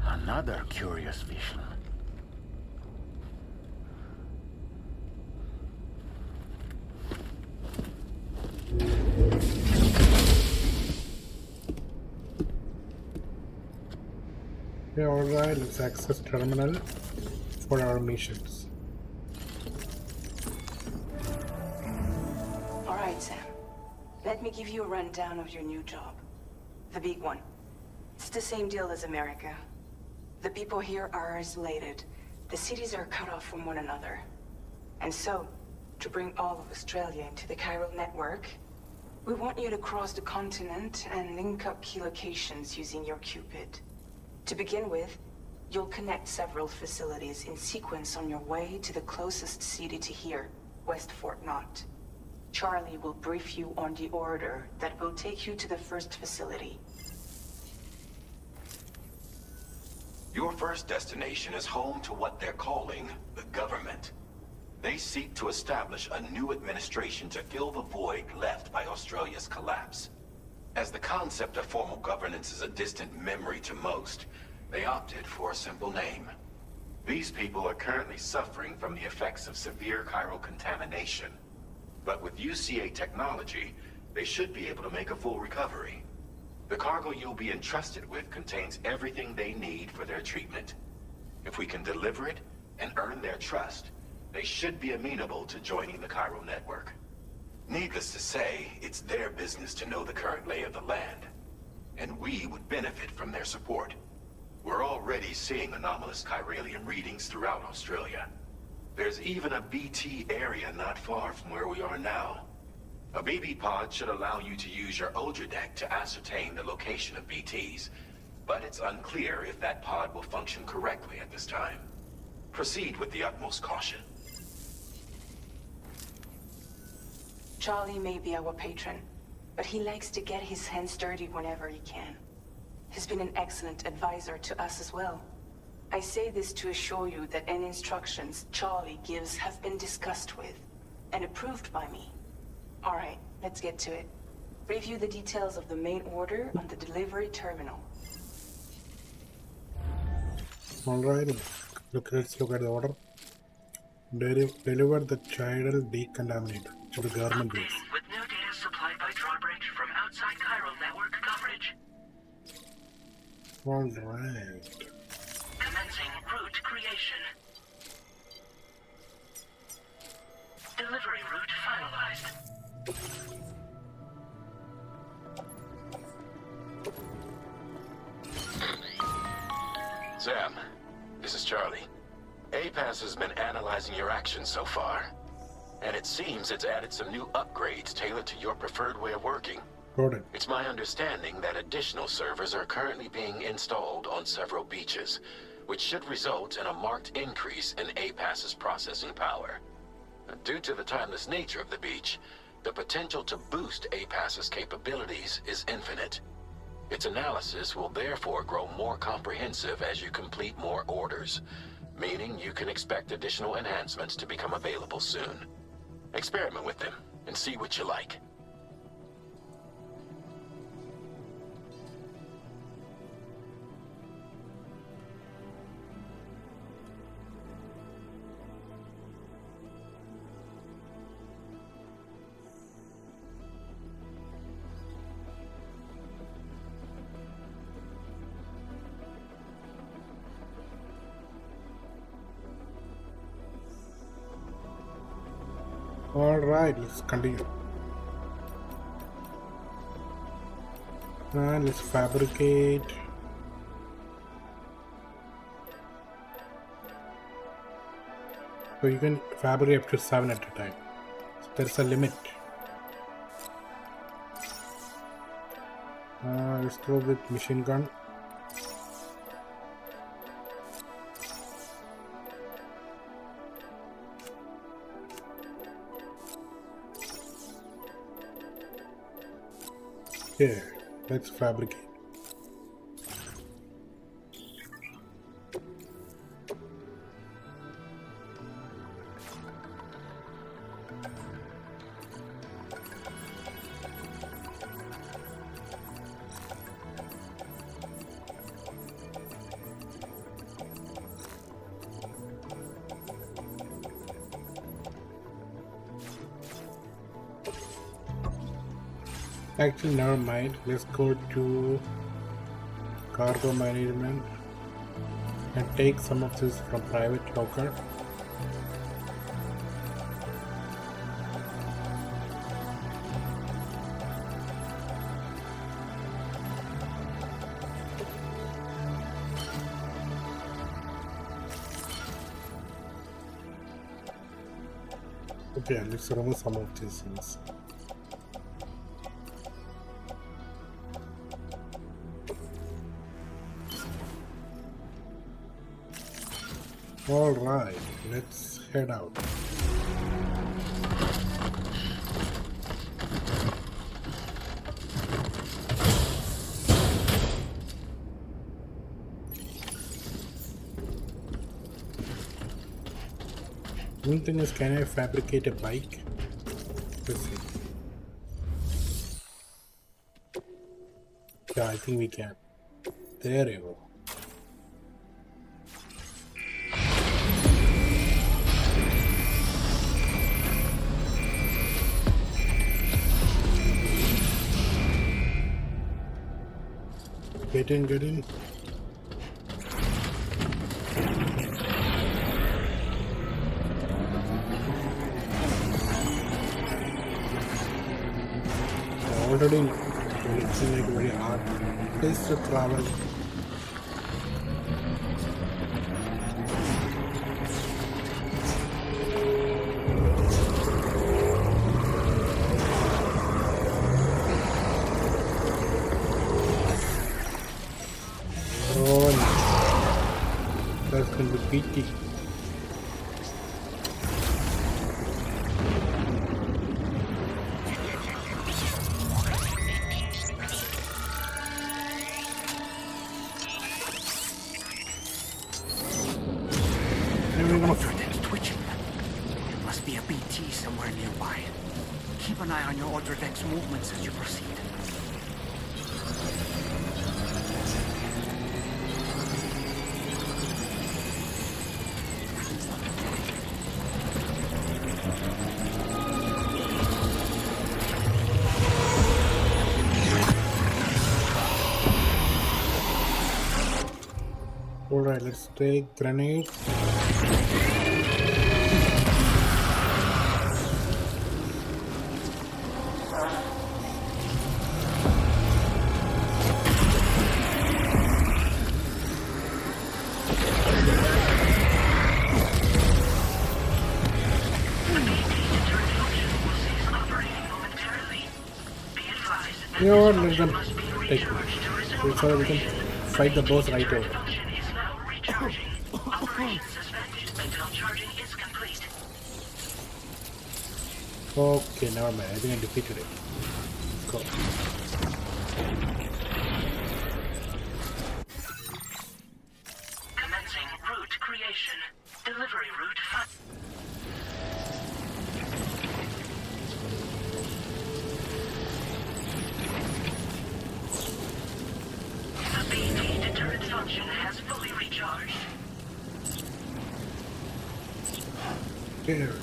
Another curious vision. Okay, alright, let's access terminal for our missions. Alright, Sam. Let me give you a rundown of your new job. The big one. It's the same deal as America. The people here are isolated. The cities are cut off from one another. And so, to bring all of Australia into the chiral network, we want you to cross the continent and link up key locations using your Cupid. To begin with, you'll connect several facilities in sequence on your way to the closest city to here, West Fort Knott. Charlie will brief you on the order that will take you to the first facility. Your first destination is home to what they're calling the government. They seek to establish a new administration to fill the void left by Australia's collapse. As the concept of formal governance is a distant memory to most, they opted for a simple name. These people are currently suffering from the effects of severe chiral contamination. But with UCA technology, they should be able to make a full recovery. The cargo you'll be entrusted with contains everything they need for their treatment. If we can deliver it and earn their trust, they should be amenable to joining the chiral network. Needless to say, it's their business to know the current lay of the land, and we would benefit from their support. We're already seeing anomalous chiralium readings throughout Australia. There's even a BT area not far from where we are now. A BB pod should allow you to use your Ultradeck to ascertain the location of BTs, but it's unclear if that pod will function correctly at this time. Proceed with the utmost caution. Charlie may be our patron, but he likes to get his hands dirty whenever he can. He's been an excellent advisor to us as well. I say this to assure you that any instructions Charlie gives have been discussed with and approved by me. All right, let's get to it. Review the details of the main order on the delivery terminal. Alright, let's look at the order. Deliver the chiral decontaminator to the government base. With new data supplied by drawbridge from outside chiral network coverage. Alright. Commencing route creation. Delivery route finalized. Sam, this is Charlie. APAS has been analyzing your actions so far, and it seems it's added some new upgrades tailored to your preferred way of working. Got it. It's my understanding that additional servers are currently being installed on several beaches, which should result in a marked increase in APAS's processing power. Due to the timeless nature of the beach, the potential to boost APAS's capabilities is infinite. Its analysis will therefore grow more comprehensive as you complete more orders, meaning you can expect additional enhancements to become available soon. Experiment with them and see what you like. Alright, let's continue. And let's fabricate. So you can fabricate up to 7 at a time. So there's a limit. Let's go with machine gun. Here, let's fabricate. Actually, never mind. Let's go to cargo management and take some of this from private locker. Okay, let's remove some of these things. Alright, let's head out. One thing is, can I fabricate a bike? Let's see. Yeah, I think we can. There you go. Get in, get in. Already it's like very hard place to travel. That's going to be PT. Thing's twitching. It must be a BT somewhere nearby. Keep an eye on your order deck's movements as you proceed. Alright, let's take grenade. You know what, let them take it. So that we can fight the boss right over. Okay, never mind. I think I defeated it. Let's go. Commencing route creation. Delivery route 5. The BT deterrent function has fully recharged. Here.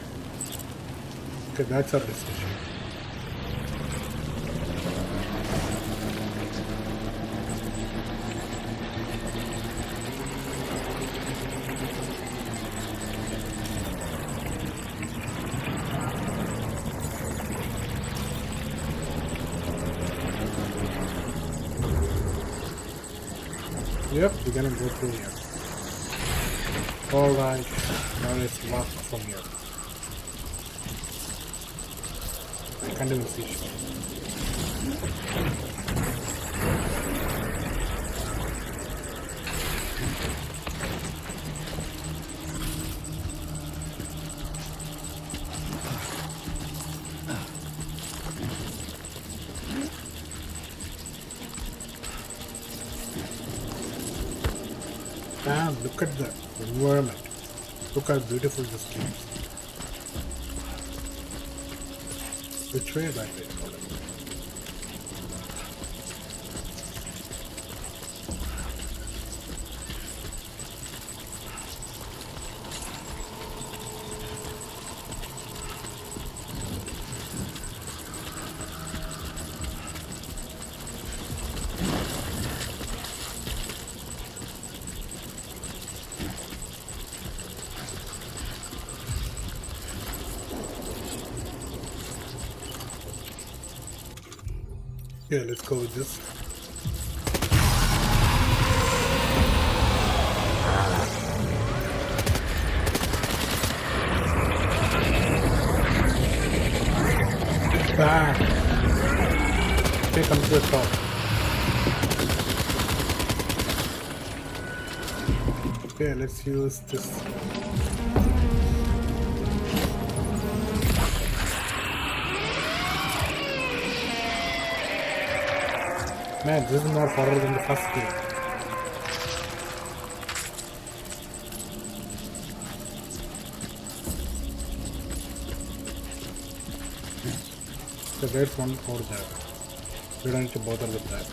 Okay, that's our decision. Yep, we're gonna go through here. Alright, now let's walk from here. I can't even see shit. Damn, look at the environment. Look how beautiful this game is. Which way that way? Yeah, let's go with this. Ah. Okay, come to the top. Okay, let's use this. Man, this is more horror than the first game. So there's one over there. We don't need to bother with that.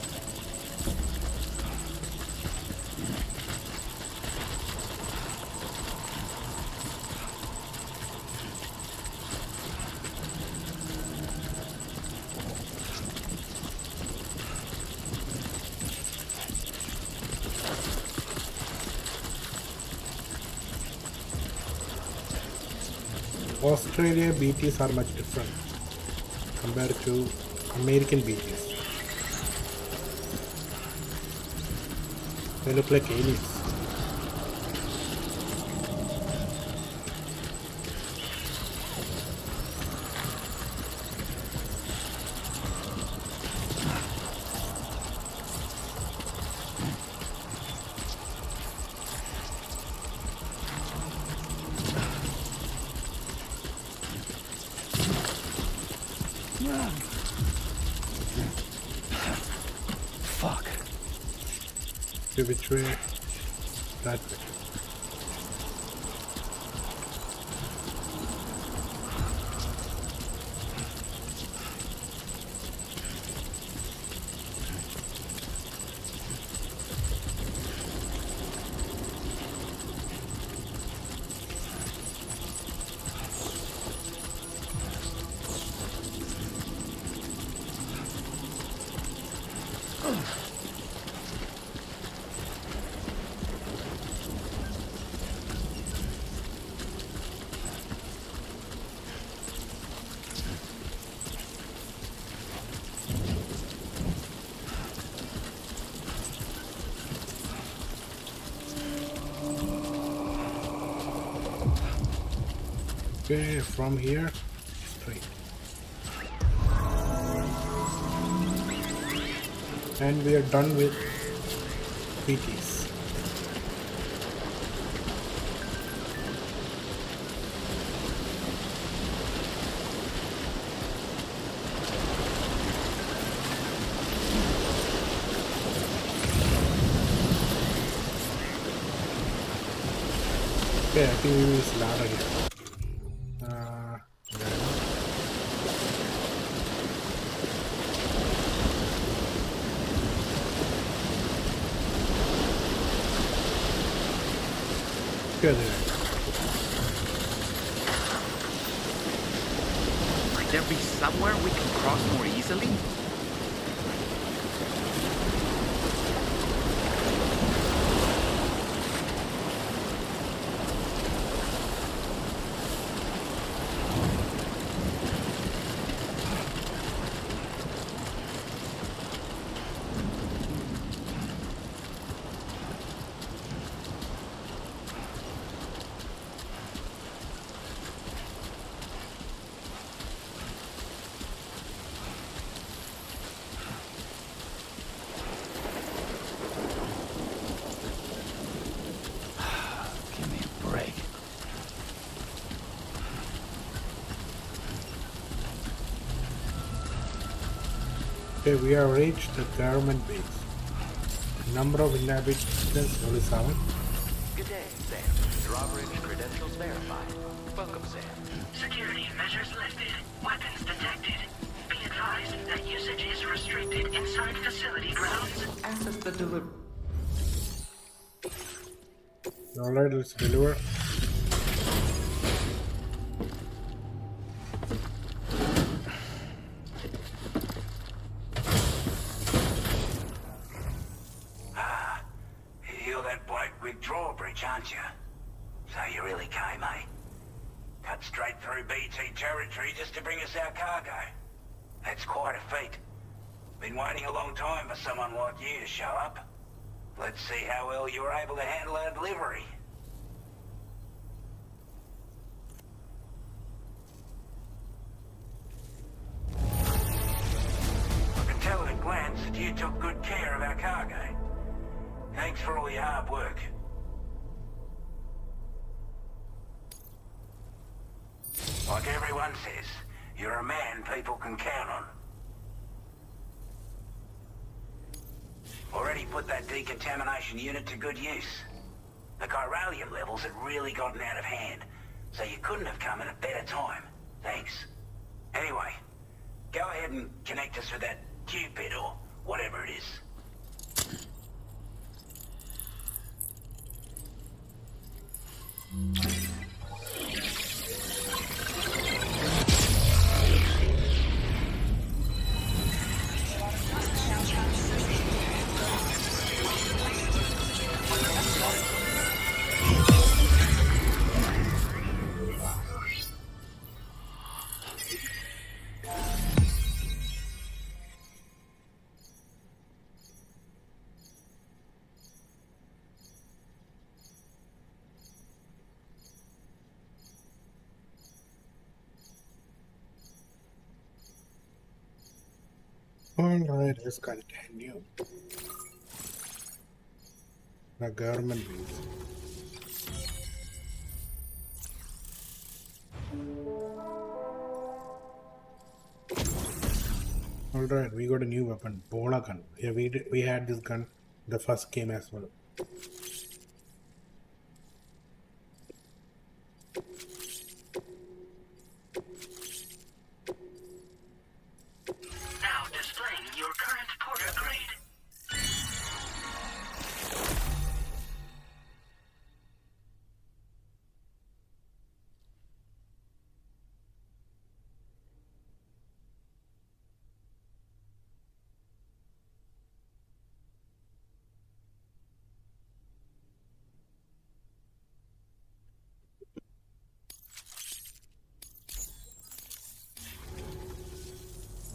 Australia BTs are much different compared to American BTs. They look like aliens. Fuck. Which way? That way. Okay, from here, straight. And we are done with PTs. Okay, I think we use ladder here. Good. Might there be somewhere we can cross more easily? Okay, we have reached the government base. Number of inhabitants only 7. Good day, Sam. Drawbridge credentials verified. Welcome, Sam. Security measures lifted. Weapons detected. Be advised that usage is restricted inside facility grounds. Access the deliver. Alright, let's deliver. You're that bloke with Drawbridge, aren't you? So you really came, eh? Cut straight through BT territory just to bring us our cargo. That's quite a feat. Been waiting a long time for someone like you to show up. Let's see how well you were able to handle our delivery. I can tell at a glance that you took good care of our cargo. Thanks for all your hard work. Like everyone says, you're a man people can count on. Already put that decontamination unit to good use. The chiralium levels had really gotten out of hand, so you couldn't have come at a better time. Thanks. Anyway, go ahead and connect us with that Cupid or whatever it is. Alright, let's continue. The government base. Alright, we got a new weapon, Bola gun. Yeah, we had this gun the first game as well. Now displaying your current porter grade.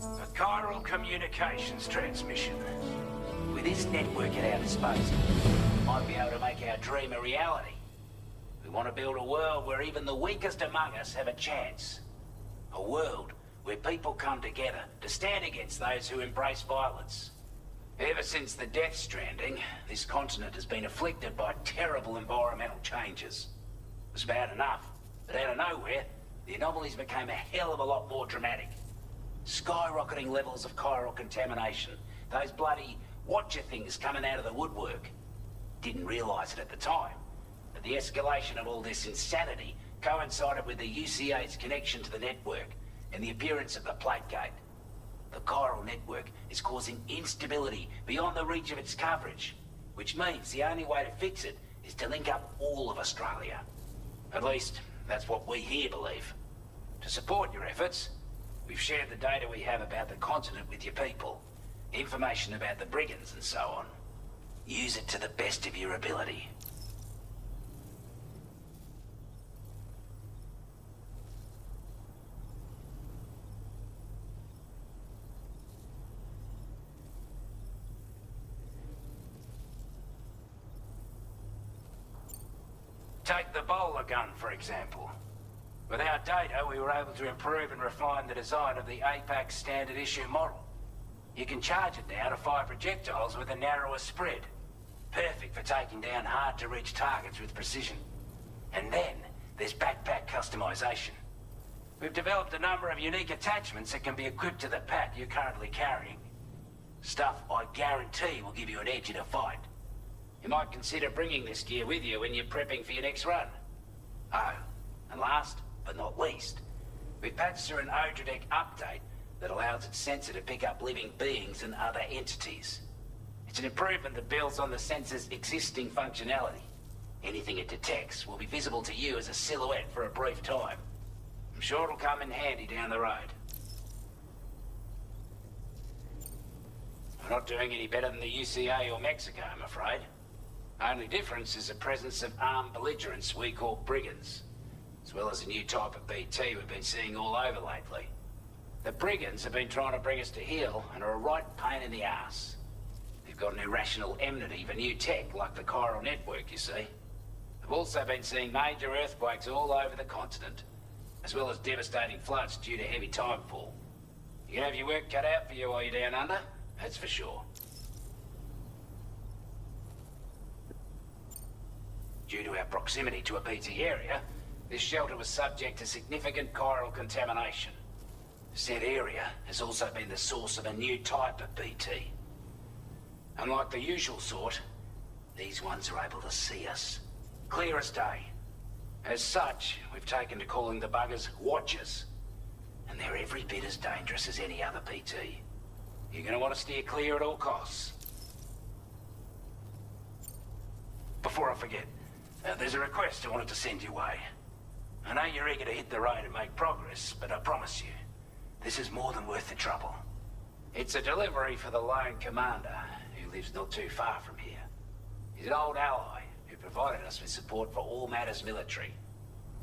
A chiral communications transmission. With this network at our disposal, we might be able to make our dream a reality. We want to build a world where even the weakest among us have a chance. A world where people come together to stand against those who embrace violence. Ever since the Death Stranding, this continent has been afflicted by terrible environmental changes. It was bad enough, but out of nowhere, the anomalies became a hell of a lot more dramatic. Skyrocketing levels of chiral contamination. Those bloody watcher things coming out of the woodwork. Didn't realize it at the time, but the escalation of all this insanity coincided with the UCA's connection to the network and the appearance of the plate gate. The chiral network is causing instability beyond the reach of its coverage, which means the only way to fix it is to link up all of Australia. At least, that's what we here believe. To support your efforts, we've shared the data we have about the continent with your people. Information about the brigands and so on. Use it to the best of your ability. Take the bowler gun, for example. With our data, we were able to improve and refine the design of the APAC standard issue model. You can charge it now to fire projectiles with a narrower spread. Perfect for taking down hard-to-reach targets with precision. And then, there's backpack customization. We've developed a number of unique attachments that can be equipped to the pack you're currently carrying. Stuff I guarantee will give you an edge in a fight. You might consider bringing this gear with you when you're prepping for your next run. Oh, and last but not least, we've patched through an Odradek update that allows its sensor to pick up living beings and other entities. It's an improvement that builds on the sensor's existing functionality. Anything it detects will be visible to you as a silhouette for a brief time. I'm sure it'll come in handy down the road. We're not doing any better than the UCA or Mexico, I'm afraid. Only difference is the presence of armed belligerents we call brigands, as well as a new type of BT we've been seeing all over lately. The brigands have been trying to bring us to heel and are a right pain in the ass. They've got an irrational enmity for new tech like the chiral network, you see. They've also been seeing major earthquakes all over the continent, as well as devastating floods due to heavy tidefall. You can have your work cut out for you while you're down under, that's for sure. Due to our proximity to a BT area, this shelter was subject to significant chiral contamination. Said area has also been the source of a new type of BT. Unlike the usual sort, these ones are able to see us. Clear as day. As such, we've taken to calling the buggers Watchers. And they're every bit as dangerous as any other BT. You're gonna want to steer clear at all costs. Before I forget, there's a request I wanted to send your way. I know you're eager to hit the road and make progress, but I promise you, this is more than worth the trouble. It's a delivery for the lone commander, who lives not too far from here. He's an old ally who provided us with support for all matters military.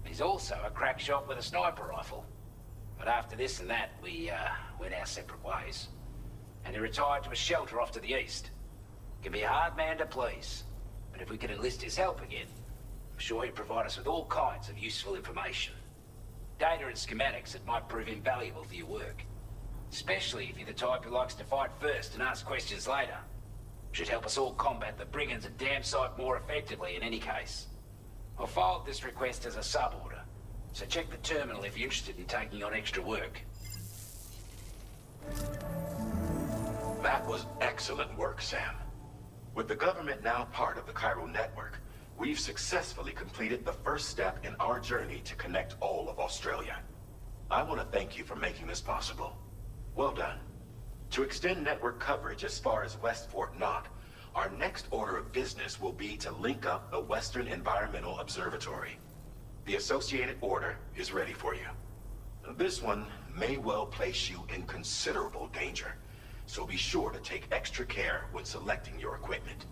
He's also a crack shot with a sniper rifle. But after this and that, we went our separate ways. And he retired to a shelter off to the east. Can be a hard man to please, but if we can enlist his help again, I'm sure he'd provide us with all kinds of useful information. Data and schematics that might prove invaluable for your work. Especially if you're the type who likes to fight first and ask questions later. Should help us all combat the brigands a damn sight more effectively in any case. I'll filed this request as a sub-order, so check the terminal if you're interested in taking on extra work. That was excellent work, Sam. With the government now part of the chiral network, we've successfully completed the first step in our journey to connect all of Australia. I want to thank you for making this possible. Well done. To extend network coverage as far as West Fort Knox, our next order of business will be to link up the Western Environmental Observatory. The associated order is ready for you. This one may well place you in considerable danger, so be sure to take extra care when selecting your equipment.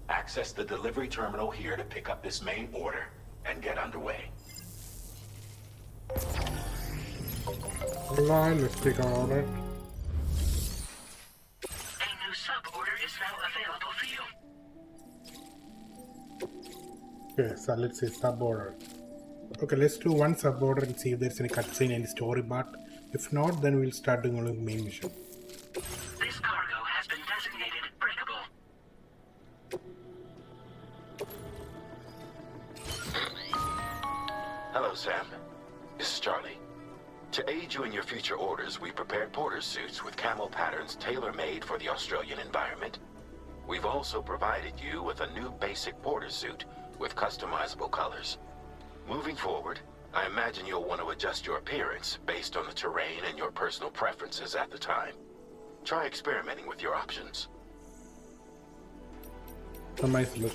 Access the delivery terminal here to pick up this main order and get underway. Alright, let's take our order. A new sub-order is now available for you. Okay, so let's say sub order. Okay, let's do one sub order and see if there's any cutscene in the story part. If not, then we'll start doing only the main mission. This cargo has been designated breakable. Hello, Sam. This is Charlie. To aid you in your future orders, we prepared porter suits with camo patterns tailor-made for the Australian environment. We've also provided you with a new basic porter suit with customizable colors. Moving forward, I imagine you'll want to adjust your appearance based on the terrain and your personal preferences at the time. Try experimenting with your options. A nice look.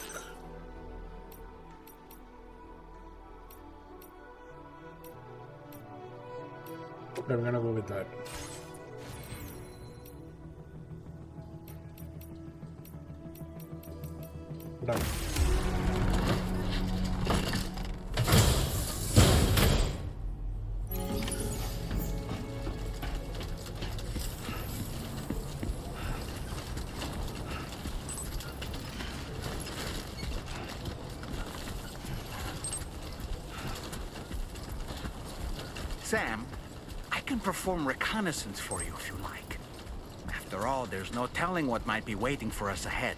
I'm gonna go with that. Done. Sam, I can perform reconnaissance for you if you like. After all, there's no telling what might be waiting for us ahead.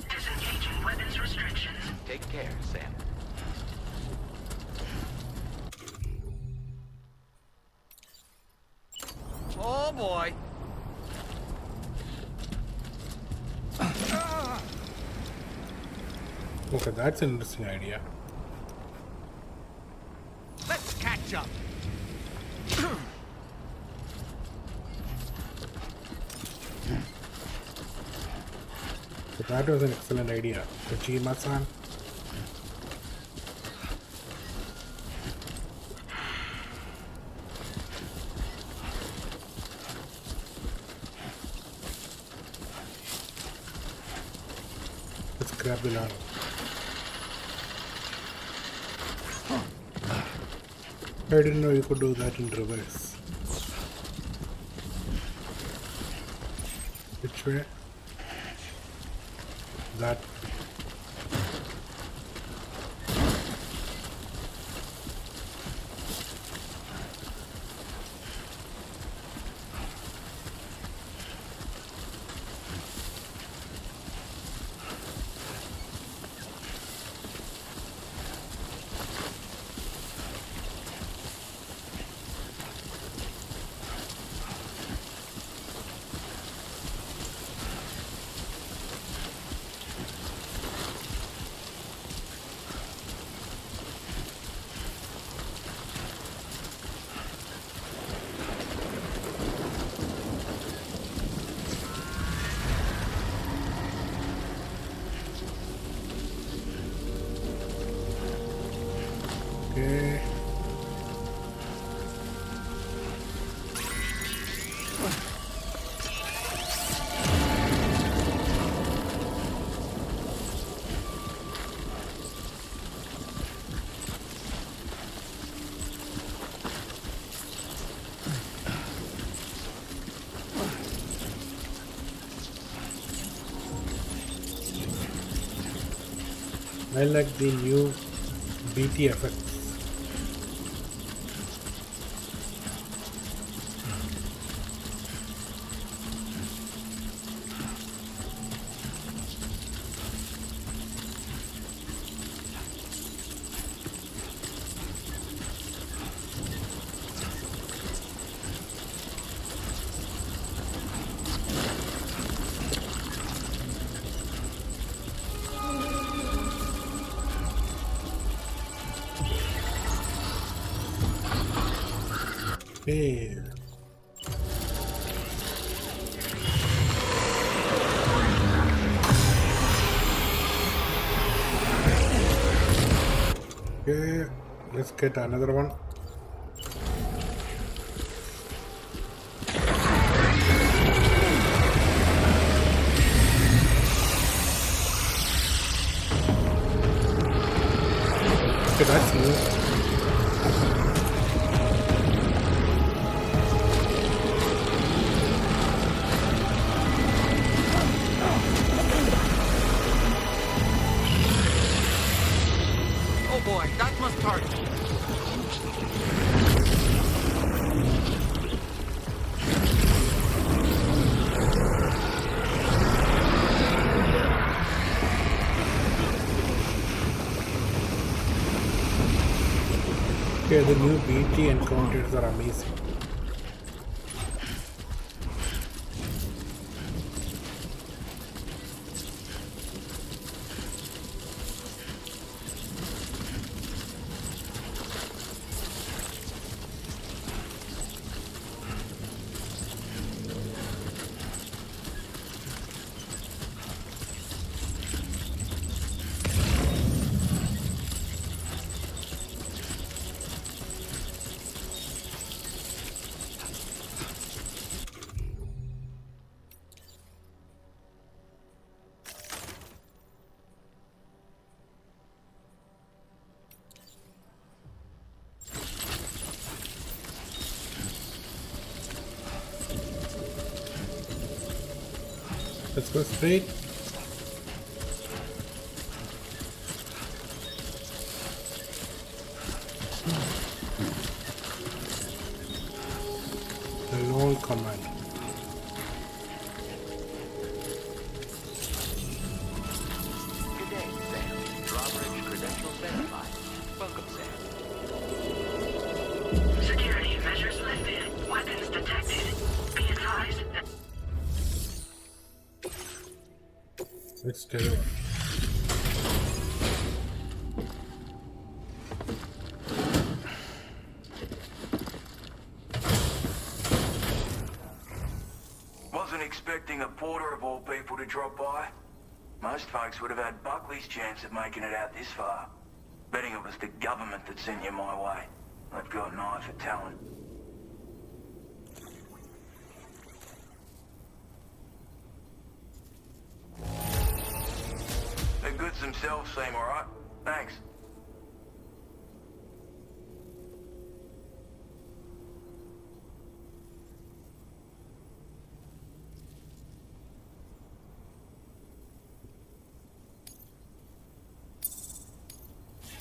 Disengaging weapons restrictions. Take care, Sam. Oh boy. Okay, that's an interesting idea. Let's catch up. So that was an excellent idea. Kojima-san. Let's grab the ladder. I didn't know you could do that in reverse. Which way? That. Okay. I like the new BT effects. Hey. Okay, let's get another one. Okay, that's new. Boy, that must hurt. Okay, the new BT encounters are amazing. Let's go straight. The long command. Good day, Sam. Drawbridge credentials verified. Welcome, Sam. Security measures lifted. Weapons detected. Be advised that... Let's do it. wasn't expecting a porter of all people to drop by. Most folks would have had Buckley's chance of making it out this far. Betting it was the government that sent you my way. They've got an eye for talent. The goods themselves seem alright. Thanks.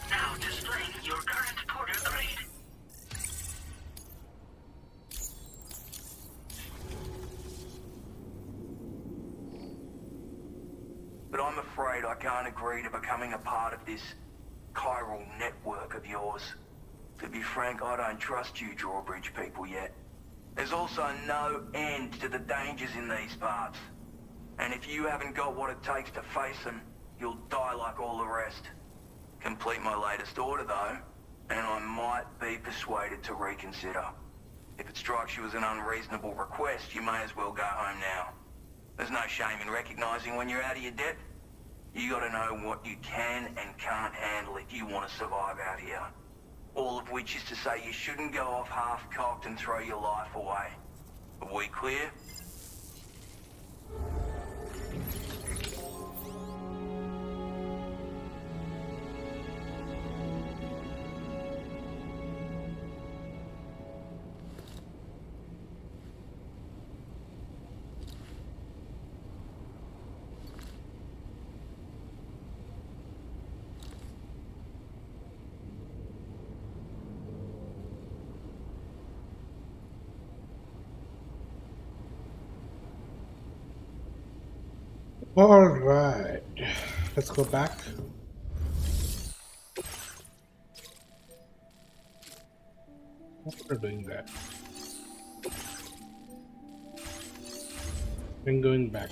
Now displaying your current porter grade. But I'm afraid I can't agree to becoming a part of this chiral network of yours. To be frank, I don't trust you drawbridge people yet. There's also no end to the dangers in these parts. And if you haven't got what it takes to face them, you'll die like all the rest. Complete my latest order though, and I might be persuaded to reconsider. If it strikes you as an unreasonable request, you may as well go home now. There's no shame in recognizing when you're out of your depth. You gotta know what you can and can't handle if you want to survive out here. All of which is to say you shouldn't go off half-cocked and throw your life away. Are we clear? All right, let's go back. After doing that, then going back.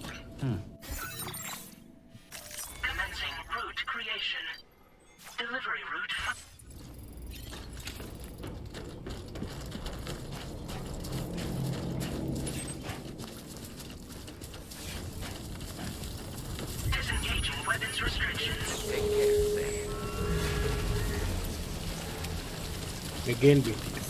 Commencing route creation. Delivery route. Disengaging weapons restrictions. Take care, Sam. Again, BTS.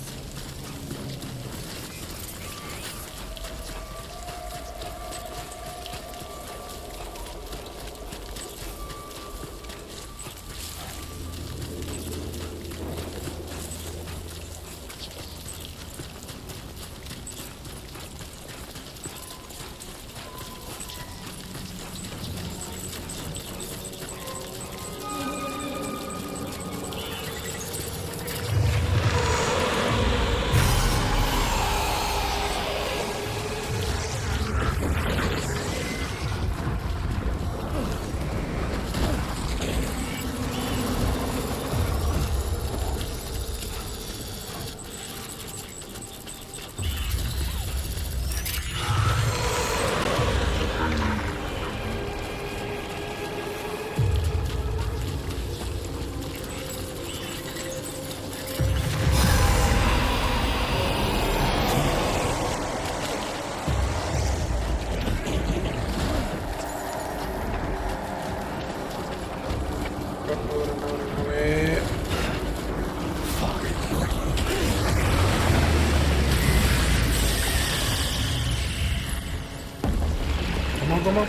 Come on.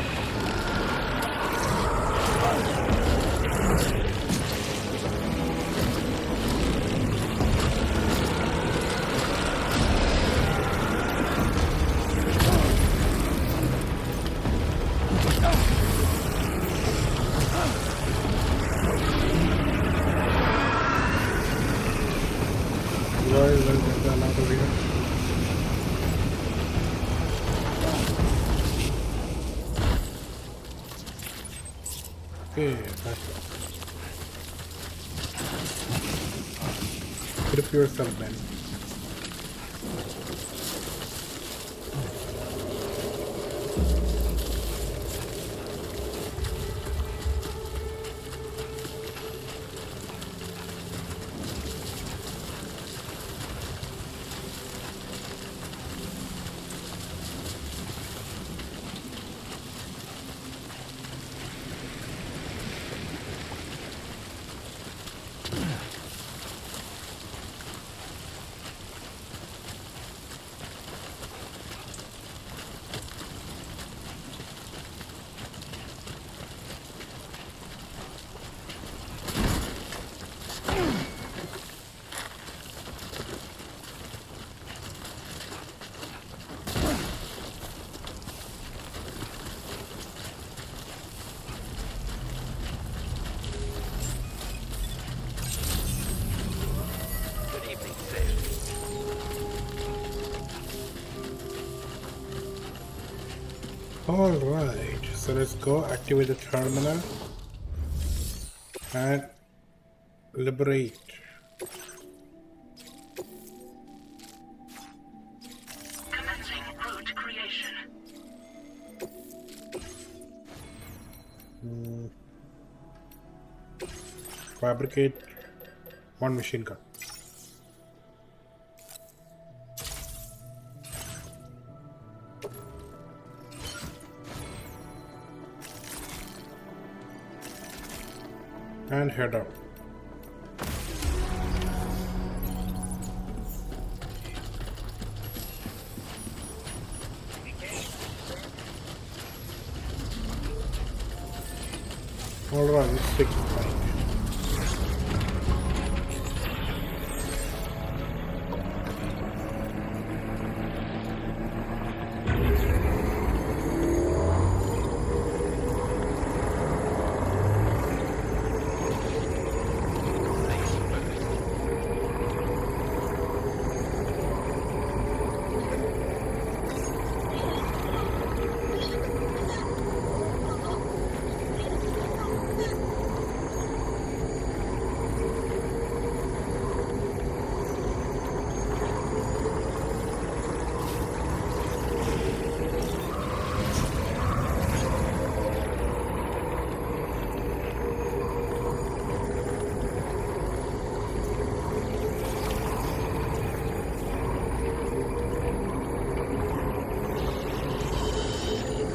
Okay, that's it. Grip yourself then. Alright, so let's go activate the terminal and liberate. Commencing route creation. Fabricate one machine gun. And head out. Alright, let's fix the bike.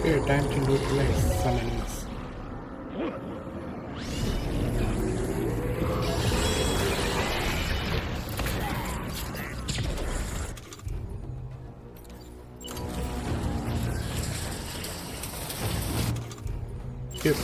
Okay, time to neutralize some enemies. Yep.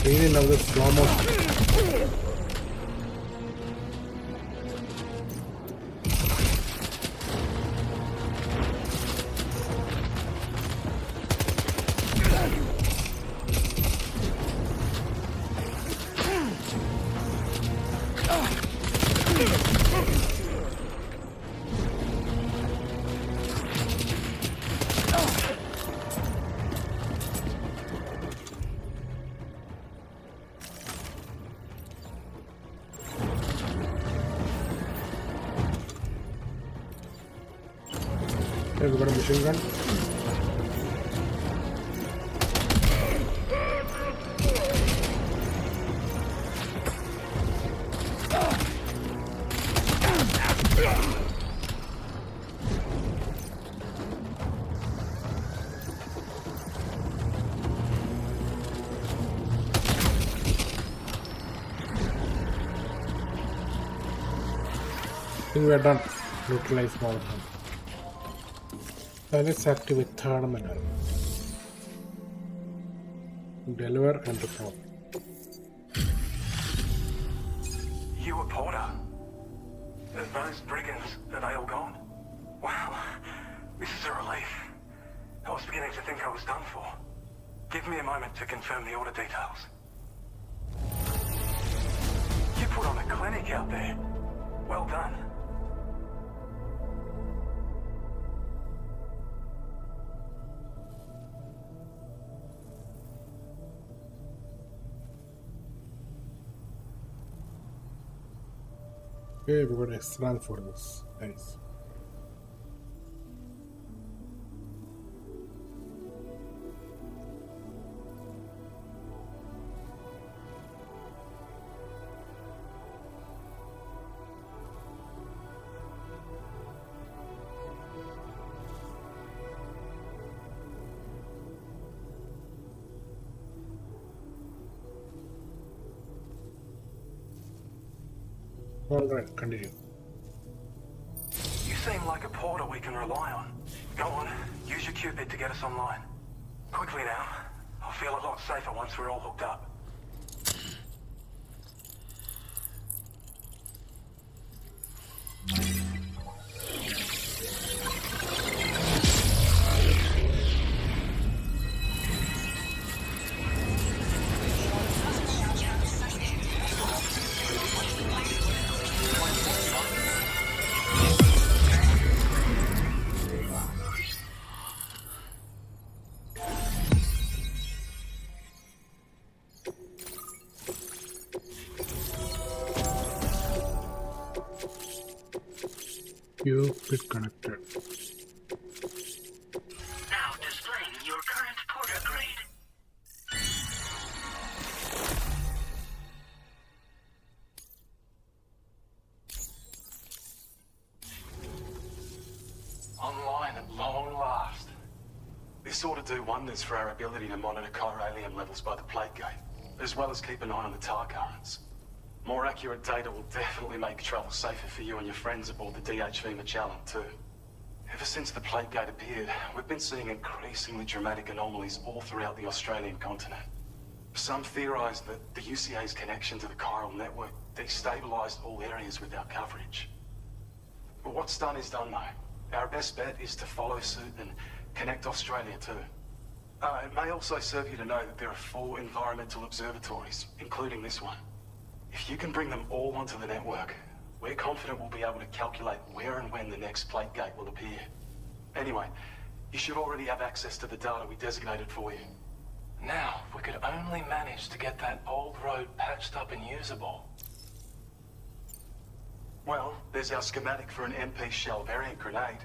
Really love the slow motion. Okay, we got a machine gun. I think we are done. Neutralize all of them. Let's activate terminal. Deliver and report. You a Porter? Those brigands, are they all gone? Wow, this is a relief. I was beginning to think I was done for. Give me a moment to confirm the order details. You put on a clinic out there. Well done. Okay, we got extra for this. Nice. Alright, continue. You seem like a Porter we can rely on. Go on, use your Cupid to get us online. Quickly now. I'll feel a lot safer once we're all hooked up. Qubit connected. Now displaying your current porter grade. Online at long last. This ought to do wonders for our ability to monitor chiralium levels by the plate gate, as well as keep an eye on the tar currents. More accurate data will definitely make travel safer for you and your friends aboard the DHV Magellan, too. Ever since the plate gate appeared, we've been seeing increasingly dramatic anomalies all throughout the Australian continent. Some theorize that the UCA's connection to the chiral network destabilized all areas with our coverage. But what's done is done, though. Our best bet is to follow suit and connect Australia, too. It may also serve you to know that there are 4 environmental observatories, including this one. If you can bring them all onto the network, we're confident we'll be able to calculate where and when the next plate gate will appear. Anyway, you should already have access to the data we designated for you. Now, if we could only manage to get that old road patched up and usable. Well, there's our schematic for an MP shell variant grenade.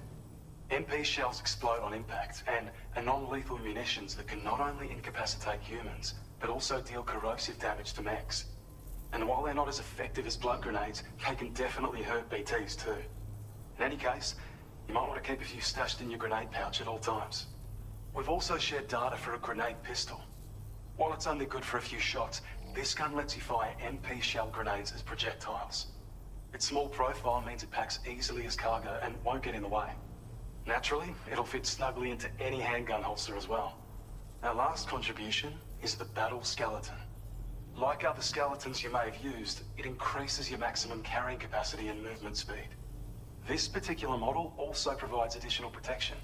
MP shells explode on impact and are non-lethal munitions that can not only incapacitate humans, but also deal corrosive damage to mechs. And while they're not as effective as blood grenades, they can definitely hurt BTs too. In any case, you might want to keep a few stashed in your grenade pouch at all times. We've also shared data for a grenade pistol. While it's only good for a few shots, this gun lets you fire MP shell grenades as projectiles. Its small profile means it packs easily as cargo and won't get in the way. Naturally, it'll fit snugly into any handgun holster as well. Our last contribution is the battle skeleton. Like other skeletons you may have used, it increases your maximum carrying capacity and movement speed. This particular model also provides additional protection.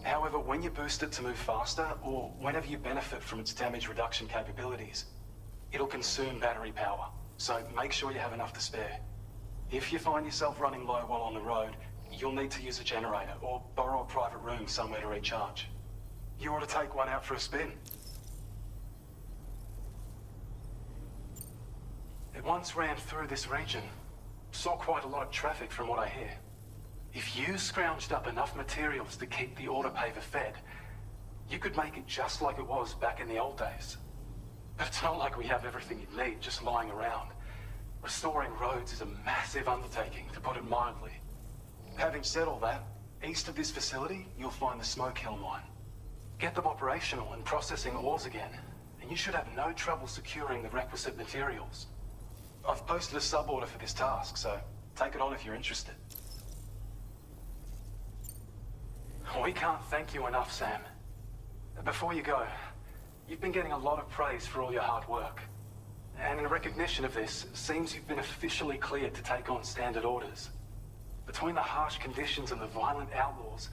However, when you boost it to move faster, or whenever you benefit from its damage reduction capabilities, it'll consume battery power, so make sure you have enough to spare. If you find yourself running low while on the road, you'll need to use a generator or borrow a private room somewhere to recharge. You ought to take one out for a spin. It once ran through this region. Saw quite a lot of traffic from what I hear. If you scrounged up enough materials to keep the autopaver fed, you could make it just like it was back in the old days. But it's not like we have everything you need just lying around. Restoring roads is a massive undertaking, to put it mildly. Having said all that, east of this facility, you'll find the Smoke Hill mine. Get them operational and processing ores again, and you should have no trouble securing the requisite materials. I've posted a sub-order for this task, so take it on if you're interested. We can't thank you enough, Sam. Before you go, you've been getting a lot of praise for all your hard work. And in recognition of this, it seems you've been officially cleared to take on standard orders. Between the harsh conditions and the violent outlaws,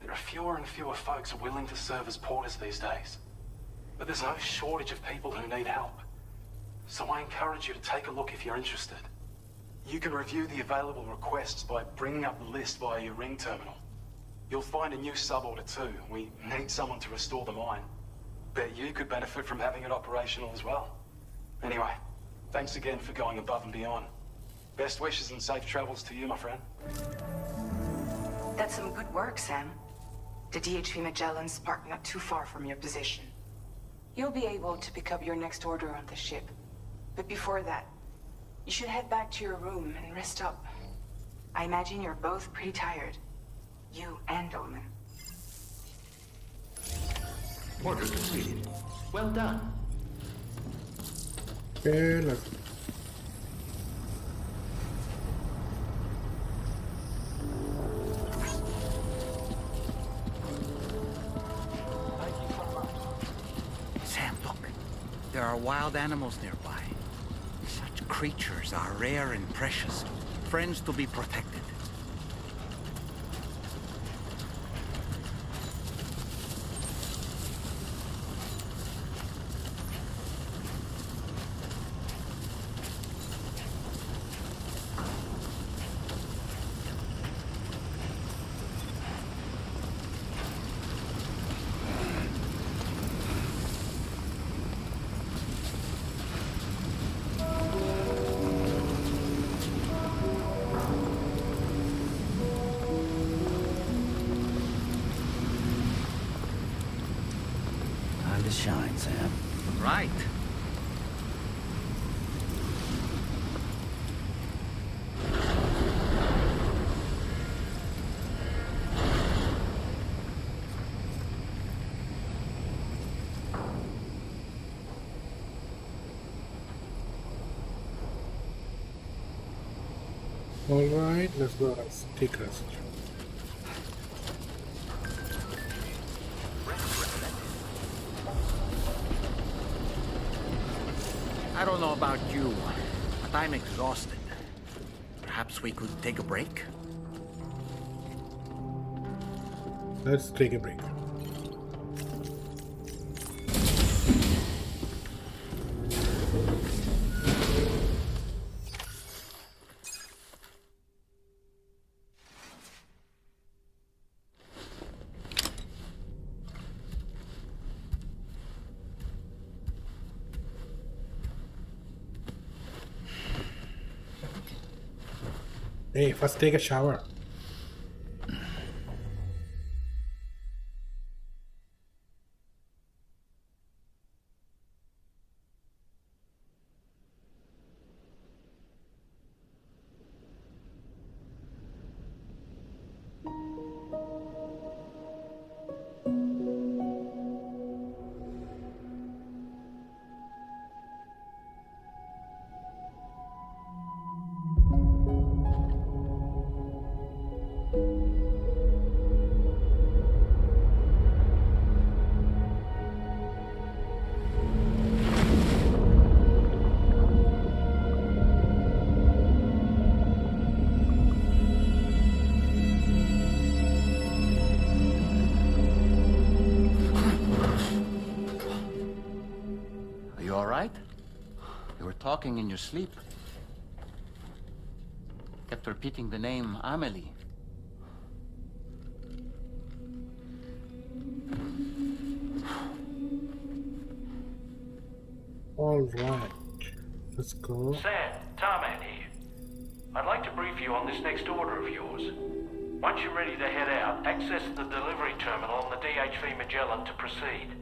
there are fewer and fewer folks willing to serve as porters these days. But there's no shortage of people who need help. So I encourage you to take a look if you're interested. You can review the available requests by bringing up the list via your ring terminal. You'll find a new sub-order too. We need someone to restore the mine. Bet you could benefit from having it operational as well. Anyway, thanks again for going above and beyond. Best wishes and safe travels to you, my friend. That's some good work, Sam. The DHV Magellan's parked not too far from your position. You'll be able to pick up your next order on the ship. But before that, you should head back to your room and rest up. I imagine you're both pretty tired. You and Dolman. Order completed. Well done. Okay, let's... Sam, look. There are wild animals nearby. Such creatures are rare and precious. Friends to be protected. to shine, Sam. Right. Alright, let's go rest. Take rest. I don't know about you, but I'm exhausted. Perhaps we could take a break? Let's take a break. Hey, first take a shower. Are you all right? You were talking in your sleep. Kept repeating the name Amelie. Alright, let's go. Sam, Tarman here. I'd like to brief you on this next order of yours. Once you're ready to head out, access the delivery terminal on the DHV Magellan to proceed.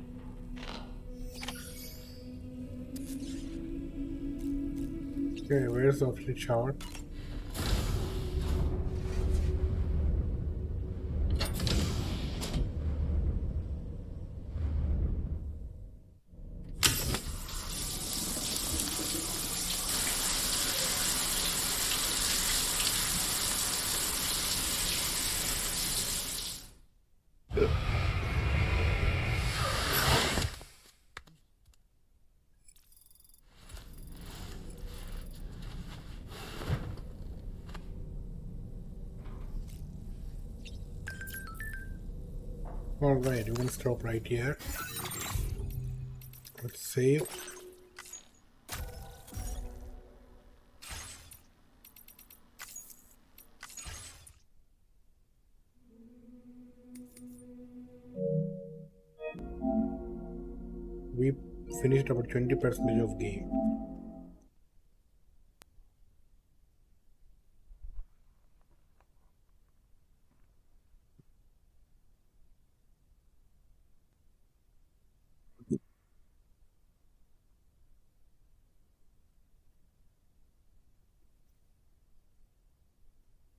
Okay, where's the official shower? Alright, we're gonna stop right here. Let's save. We finished about 20% of game.